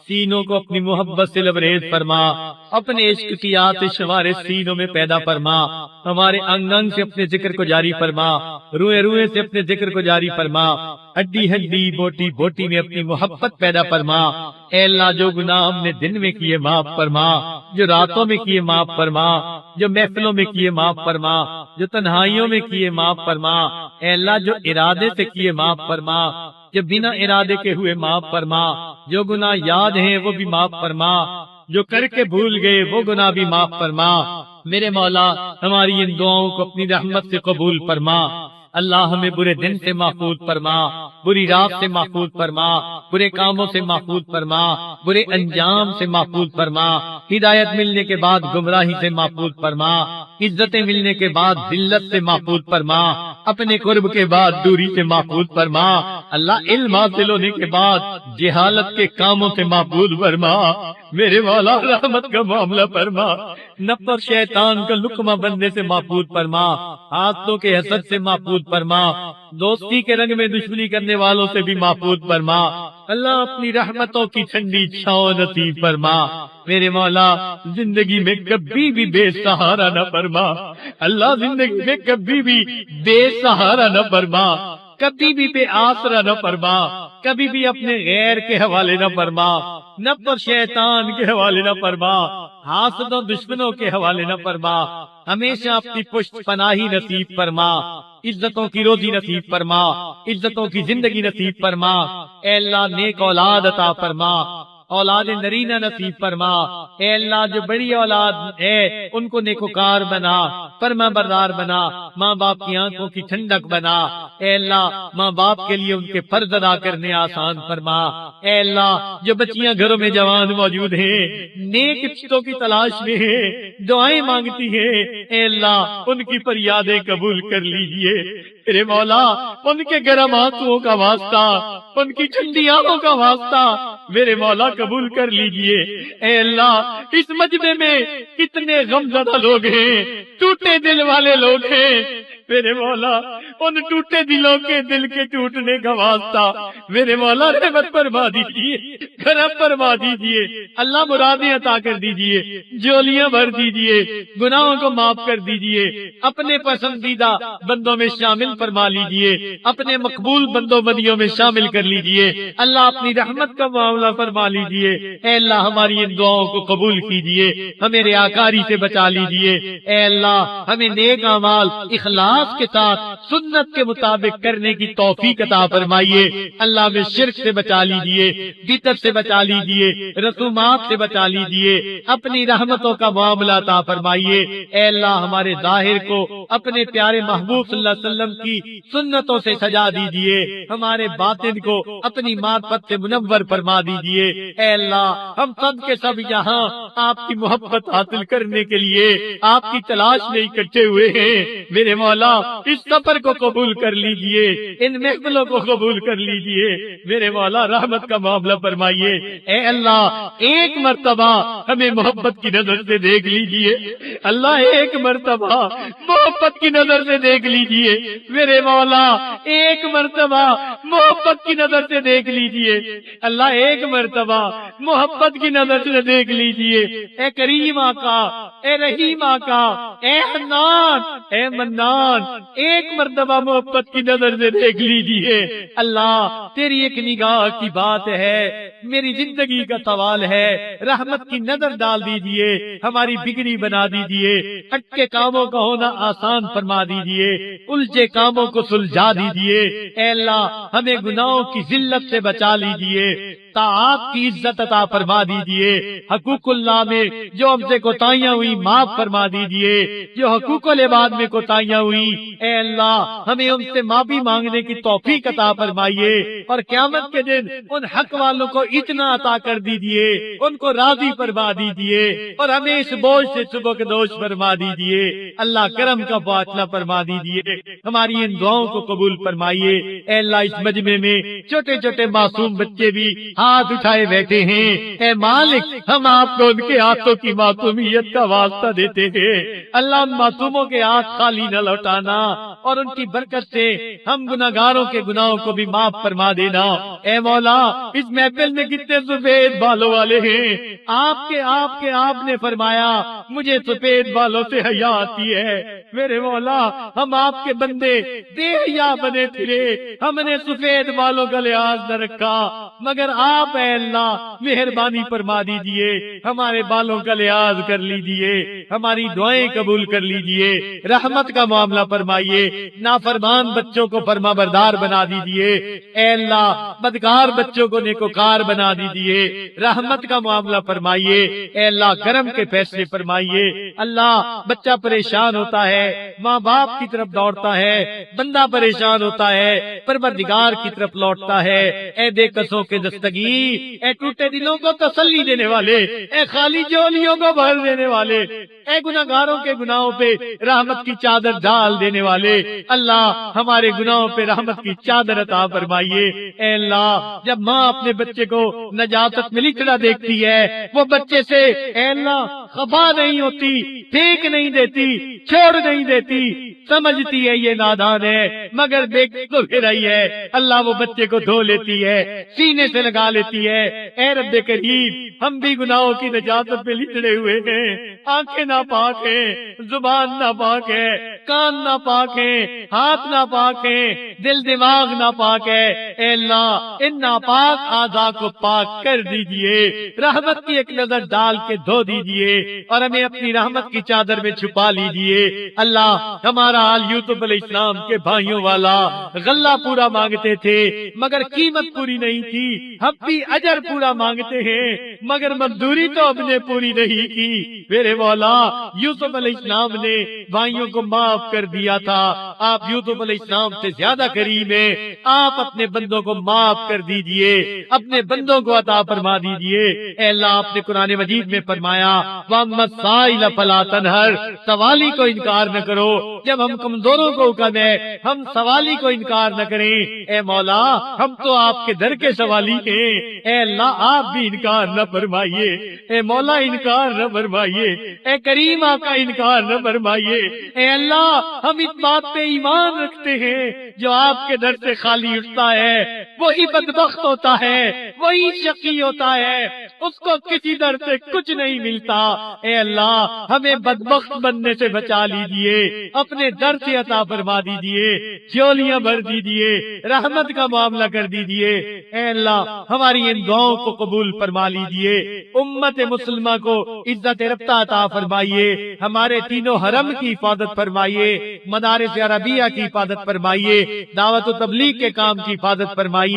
سینوں کو اپنی محبت سے لبریز فرما، اپنے عشق کی آتش ہمارے سینوں میں پیدا فرما، ہمارے انگ انگ سے اپنے ذکر کو جاری فرما، روئے روئے سے اپنے ذکر کو جاری فرما، ہڈی ہڈی بوٹی بوٹی میں اپنی محبت پیدا فرما۔ اے اللہ جو گناہ ہم نے دن میں کیے معاف فرما، جو راتوں میں کیے معاف فرما، جو محفلوں میں کیے معاف فرما، جو تنہائیوں میں کیے معاف فرما۔ اے اللہ جو ارادے سے کیے معاف فرما، جو بنا ارادے کے ہوئے معاف فرما، جو گناہ یاد ہیں وہ بھی معاف فرما، جو کر کے بھول گئے وہ گناہ بھی معاف فرما۔ میرے مولا ہماری ان دعاؤں کو اپنی رحمت سے قبول فرما۔ اللہ ہمیں برے دن سے محفوظ فرما، بری رات سے محفوظ فرما، برے کاموں سے محفوظ فرما، برے انجام سے محفوظ فرما، ہدایت ملنے کے بعد گمراہی سے محفوظ فرما، عزتیں ملنے کے بعد ذلت سے محفوظ فرما، اپنے قرب کے بعد دوری سے محفوظ فرما۔ اللہ علم حاصل ہونے کے بعد جہالت کے کاموں سے محفوظ فرما۔ میرے مولا رحمت کا معاملہ فرما، نفس اور شیطان کا لقمہ بننے سے محفوظ فرما، ہاتھوں کے حسد سے محفوظ فرما، دوستی کے رنگ میں دشمنی کرنے والوں سے بھی محفوظ فرما۔ اللہ اپنی رحمتوں کی ٹھنڈی چھاؤں نصیب فرما۔ میرے مولا زندگی میں کبھی بھی بے سہارا نہ فرما، اللہ زندگی میں کبھی بھی بے سہارا نہ فرما، کبھی بھی بے آسرا نہ فرما، کبھی بھی اپنے غیر کے حوالے نہ فرما، نفس اور شیطان کے حوالے نہ فرما، حاسدوں دشمنوں کے حوالے نہ فرما۔ ہمیشہ اپنی پشت پناہی نصیب فرما، عزتوں کی روزی نصیب فرما، عزتوں کی زندگی نصیب فرما۔ اے اللہ نیک اولاد عطا فرما، اولاد نرینہ نصیب فرما۔ اے اللہ جو بڑی اولاد ہے ان کو نیکوکار بنا، فرما بردار بنا، ماں باپ کی آنکھوں کی ٹھنڈک بنا۔ اے اللہ ماں باپ کے لیے ان کے فرض ادا کرنے آسان فرما۔ اے اللہ جو بچیاں گھروں میں جوان موجود ہیں، نیک رشتوں کی تلاش میں ہیں، دعائیں مانگتی ہیں، اے اللہ ان کی فریادیں قبول کر لیجئے۔ میرے مولا ان کے گرم آنسوؤں کا واسطہ، ان کی ٹھنڈی آنکھوں کا واسطہ میرے مولا قبول کر لیجئے۔ اے اللہ اس مجمع میں کتنے غم زدہ لوگ ہیں، ٹوٹے دل والے لوگ ہیں، میرے مولا ان ٹوٹے دلوں کے دل کے ٹوٹنے کا واسطہ میرے مولا رحمت فرما دیجیے، کرم فرما دیجیے۔ اللہ مرادیں عطا کر دیجیے، جولیاں بھر دیجیے، گناہوں کو معاف کر دیجیے، اپنے پسندیدہ بندوں میں شامل فرما لیجیے، اپنے مقبول بندوں بدیوں میں شامل کر لیجیے۔ اللہ اپنی رحمت کا معاملہ فرما لیجیے۔ اے اللہ ہماری ان دعاؤں کو قبول کیجیے، ہمیں ریاکاری سے بچا لیجیے۔ اے اللہ ہمیں نیک اعمال اخلاص کے ساتھ سنت کے مطابق کرنے کی توفیق عطا فرمائیے۔ اللہ میں شرک سے بچا لیجیے، بدعت سے بچا لیجیے، رسومات سے بچا لیجیے، اپنی رحمتوں کا معاملہ عطا فرمائیے۔ اے اللہ ہمارے ظاہر کو اپنے پیارے محبوب صلی اللہ علیہ وسلم کی سنتوں سے سجا دیجیے، ہمارے باطن کو اپنی معرفت سے منور فرما دیجیے۔ اے اللہ ہم سب کے سب یہاں آپ کی محبت حاصل کرنے کے لیے آپ کی تلاش میں اکٹھے ہوئے ہیں۔ میرے مولا اس سفر کو قبول کر لیجئے، ان محفلوں کو قبول کر لیجئے۔ میرے مولا رحمت کا معاملہ فرمائیے۔ اے اللہ ایک مرتبہ ہمیں محبت کی نظر سے دیکھ لیجئے، اللہ ایک مرتبہ محبت کی نظر سے دیکھ لیجئے۔ میرے مولا ایک مرتبہ محبت کی نظر سے دیکھ لیجئے، اللہ ایک مرتبہ محبت کی نظر سے دیکھ لیجئے۔ اے کریم آقا، اے رحیم آقا، اے حنان، اے منان، ایک مرتبہ محبت کی نظر سے دیکھ لیجئے۔ اللہ تیری ایک نگاہ کی بات ہے، میری زندگی کا سوال ہے، رحمت کی نظر ڈال دیجئے، ہماری بگڑی بنا دیجئے، اٹکے کاموں کا ہونا آسان فرما دیجئے، الجھے کاموں کو سلجھا دیجئے۔ اے اللہ ہمیں گناہوں کی ذلت سے بچا لیجئے، طاعات کی عزت عطا فرما دیجئے، حقوق اللہ میں جو ہم سے کوتاہیاں ہوئی معاف فرما دیجئے، جو حقوق العباد میں کوتاہیاں ہوئی اے اللہ ہمیں ان سے معافی مانگنے کی توفیق عطا فرمائیے، اور قیامت کے دن ان حق والوں کو اتنا عطا کر دیجئے، ان کو راضی فرما دیجئے، اور ہمیں اس بوجھ سے سبکدوش فرما دیجئے۔ اللہ کرم کا فاصلہ فرما دیجئے، ہماری ان دعاؤں کو قبول فرمائیے۔ اے اللہ اس مجمع میں چھوٹے چھوٹے معصوم بچے بھی ہاتھ اٹھائے بیٹھے ہیں، اے مالک ہم آپ کو ان کے ہاتھوں کی معصومیت کا واسطہ دیتے ہیں، اللہ ان معصوموں کے ہاتھ خالی نہ لوٹانا، اور ان کی برکت سے ہم گناہگاروں کے گناہوں کو بھی معاف فرما دینا۔ اے مولا، اس محفل میں کتنے سفید بالوں والے ہیں، آپ نے فرمایا مجھے سفید بالوں سے حیا آتی ہے۔ میرے مولا، ہم آپ کے بندے بے حیا بنے پھرے، ہم نے سفید بالوں کا لحاظ نہ رکھا، مگر آپ اے اللہ مہربانی فرما دیجئے، ہمارے بالوں کا لحاظ کر لیجئے، ہماری دعائیں قبول کر لیجئے، رحمت کا معاملہ فرمائیے، نافرمان بچوں کو فرما بردار بنا دیجئے، اے اللہ بدکار بچوں کو نیکوکار بنا دیجئے، رحمت کا معاملہ فرمائیے، اے اللہ کرم کے فیصلے فرمائیے۔ اللہ بچہ پریشان ہوتا ہے، ماں باپ کی طرف دوڑتا ہے، بندہ پریشان ہوتا ہے، پروردگار کی طرف لوٹتا ہے۔ اے بے کسوں کے دستگیر، اے ٹوٹے دلوں کو تسلی دینے والے، اے خالی جولیوں کو بھر دینے والے، اے گناہگاروں کے گناہوں پہ رحمت کی چادر ڈال دینے والے، اللہ ہمارے گناہوں پہ رحمت کی چادر عطا فرمائیے۔ اے اللہ جب ماں اپنے بچے کو نجاست میں لکھنا دیکھتی ہے، وہ بچے سے اے اللہ خفا نہیں ہوتی، پھینک نہیں دیتی، چھوڑ نہیں دیتی، سمجھتی ہے یہ نادان ہے، مگر دیکھ تو پھر رہی ہے، اللہ وہ بچے کو دھو لیتی ہے، سینے سے لگا لیتی ہے۔ اے رب کریم، ہم بھی گناہوں کی نجاست پہ لچڑے ہوئے ہیں، آنکھیں ناپاک ہیں، زبان ناپاک ہے، کان ناپاک ہیں، ہاتھ ناپاک ہیں، دل دماغ ناپاک ہے۔ اے اللہ ان ناپاک اعضاء کو پاک کر دیجئے، رحمت کی ایک نظر ڈال کے دھو دیجئے اور ہمیں اپنی رحمت کی چادر میں چھپا لیجئے۔ اللہ ہمارا حال یوسف علیہ السلام کے بھائیوں والا، غلہ پورا مانگتے تھے مگر قیمت پوری نہیں تھی، ہم بھی اجر پورا مانگتے ہیں مگر مزدوری تو ہم نے پوری نہیں کی۔ میرے مولا، یوسف علیہ السلام نے بھائیوں کو معاف کر دیا تھا، آپ یوسف علیہ السلام سے زیادہ کریم ہیں، آپ اپنے بندوں کو معاف کر دیجئے، اپنے بندوں کو عطا فرما دیجئے۔ اے اللہ آپ نے قرآن مجید میں فرمایا وَأَمَّا السَّائِلَ فَلَا تَنْهَرْ، سوالی کو انکار نہ کرو، جب ہم کمزوروں کو حکم ہے ہم سوالی کو انکار نہ کریں۔ اے مولا، ہم تو آپ کے در کے سوالی ہیں، اے اللہ آپ بھی انکار نہ فرمائیے، اے مولا انکار نہ فرمائیے، اے کریم آقا انکار نہ فرمائیے۔ اے اللہ ہم اس بات پہ ایمان رکھتے ہیں جو آپ کے در سے خالی اٹھتا ہے وہی بدبخت ہوتا ہے، وہی شقی ہوتا ہے، اس کو کسی در سے کچھ نہیں ملتا۔ اے اللہ ہمیں بدبخت بننے سے بچا لیجئے، اپنے در سے عطا فرما دیجئے، جولیاں بھر دیجئے، رحمت کا معاملہ کر دیجئے۔ اے اللہ ہماری ان دعاؤں کو قبول فرما لیجئے، امت مسلمہ کو عزت رفتہ عطا فرمائیے، ہمارے تینوں حرم کی حفاظت فرمائیے، مدارس عربیہ کی حفاظت فرمائیے، دعوت و تبلیغ کے کام کی حفاظت فرمائیے،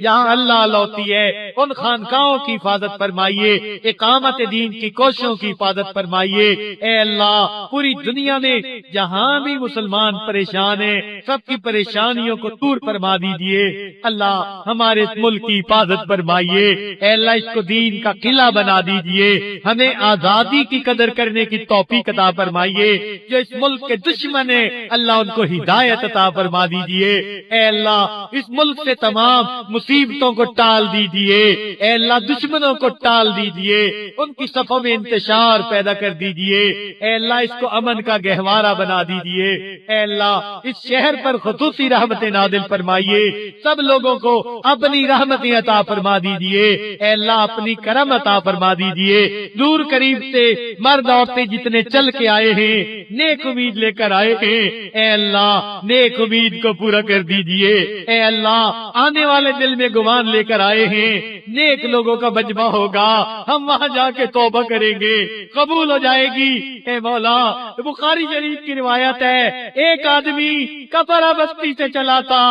جہاں اللہ ہوتی ہے ان خانقاہوں کی حفاظت فرمائیے، اقامت دین کی کوششوں کی حفاظت فرمائیے۔ اے اللہ پوری دنیا میں جہاں بھی مسلمان پریشان ہیں سب کی پریشانیوں کو دور فرما دیجئے۔ اللہ ہمارے اس ملک کی حفاظت فرمائیے، اے اللہ اس کو دین کا قلعہ بنا دیجئے، ہمیں آزادی کی قدر کرنے کی توفیق عطا فرمائیے، جو اس ملک کے دشمن ہیں اللہ ان کو ہدایت عطا فرما دیجئے۔ اے اللہ اس ملک سے تمام مصیبتوں کو ٹال دیجئے، اے اللہ دشمنوں کو ٹال دیجئے، ان کی صفوں میں انتشار پیدا کر دیجئے، اے اللہ اس کو امن کا گہوارہ بنا دیجئے۔ اے اللہ اس شہر پر خصوصی رحمت نازل فرمائیے، سب لوگوں کو اپنی رحمت عطا فرما دیجئے، اے اللہ اپنی کرم عطا فرما دیجئے۔ دور قریب سے مرد عورتیں جتنے چل کے آئے ہیں نیک امید لے کر آئے ہیں، اے اللہ نیک امید کو پورا کر دیجئے۔ اے اللہ آنے والے دل میں گمان لے کر آئے ہیں نیک لوگوں کا مجمع ہوگا، ہم وہاں جا کے توبہ کریں گے، قبول ہو جائے گی۔ اے مولا بخاری شریف کی روایت ہے ایک آدمی کفرہ بستی سے چلا تھا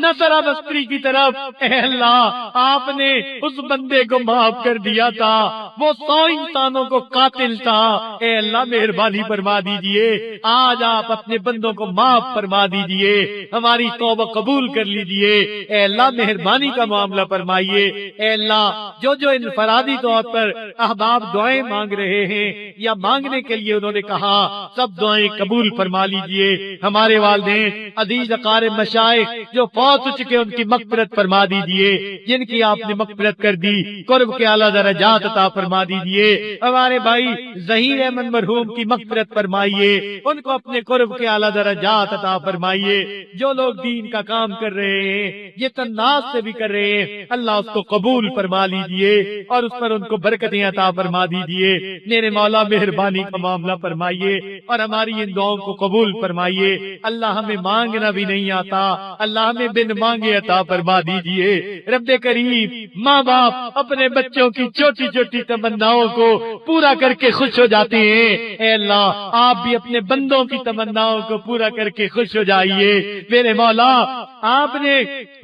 نصرہ بستی کی طرف، اے اللہ آپ نے اس بندے کو معاف کر دیا تھا، وہ 100 انسانوں کو قاتل تھا۔ اے اللہ مہربانی فرما دیجئے، آج آپ اپنے بندوں کو معاف فرما دیجئے، ہماری توبہ قبول کر لیجئے۔ اے اللہ مہربانی کا معاملہ فرمائیے۔ اے اللہ جو جو انفرادی طور پر احباب دعائیں مانگ رہے ہیں یا مانگنے کے لیے انہوں نے کہا، سب دعائیں قبول فرما لیجئے۔ ہمارے والدین عزیز اقارب مشائخ جو فوت ہو چکے ان کی مغفرت فرما دیجئے، جن کی آپ نے مغفرت کر دی قرب کے اعلیٰ درجات عطا فرما دیجئے۔ ہمارے بھائی ظہیر احمد مرحوم کی مغفرت فرمائیے، ان کو اپنے قرب کے اعلیٰ درجات عطا فرمائیے۔ جو لوگ دین کا کام کر رہے ہیں یہ تناس سے بھی کر رہے ہیں، اللہ اس کو قبول فرما لیجئے اور اس پر ان کو برکتیں عطا فرما دیجئے۔ میرے مولا مہربانی کا معاملہ فرمائیے اور ہماری ان دعاؤں کو قبول فرمائیے۔ اللہ ہمیں مانگنا بھی نہیں آتا، اللہ ہمیں بن مانگے عطا فرما دیجئے۔ رب کریم ماں باپ اپنے بچوں کی چھوٹی چھوٹی تمناؤں کو پورا کر کے خوش ہو جاتے ہیں، اے اللہ آپ بھی اپنے بندوں کی تمناؤں کو پورا کر کے خوش ہو جائیے۔ میرے مولا آپ نے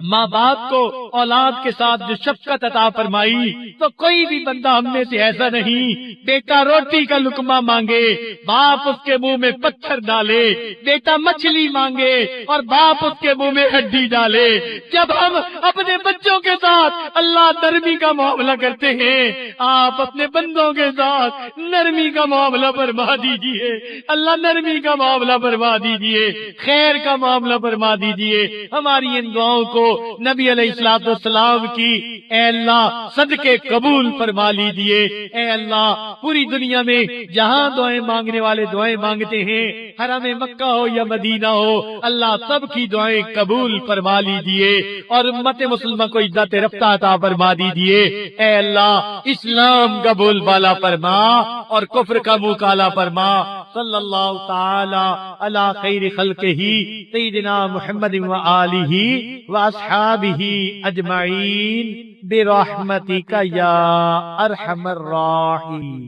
ماں باپ کو اولاد کے ساتھ جو شفقت عطا فرمائی، تو کوئی بھی بندہ ہم میں سے ایسا نہیں بیٹا روٹی کا لقمہ مانگے باپ اس کے منہ میں پتھر ڈالے، بیٹا مچھلی مانگے اور باپ اس کے منہ میں ہڈی ڈالے۔ جب ہم اپنے بچوں کے ساتھ اللہ نرمی کا معاملہ کرتے ہیں، آپ اپنے بندوں کے ساتھ نرمی کا معاملہ فرما دیجئے۔ اللہ نرمی کا معاملہ فرما دیجئے، خیر کا معاملہ فرما دیجئے۔ ہماری ان دعاؤں کو نبی علیہ الصلوۃ والسلام کی اے اللہ صدقے قبول فرما لیجئے۔ اے اللہ پوری دنیا میں جہاں دعائیں مانگنے والے دعائیں مانگتے ہیں، حرم مکہ ہو یا مدینہ ہو، اللہ سب کی دعائیں قبول فرما لیجئے اور امت مسلمہ کو عزت رفتہ عطا فرما دیجئے۔ اے اللہ اسلام کا بول بالا فرما اور کفر کا منہ کالا فرما۔ صلی اللہ تعالی علی خیر خلقہ سیدنا محمد و آلہ و اصحابہ اجمعین برحمتک یا ارحم الراحمین۔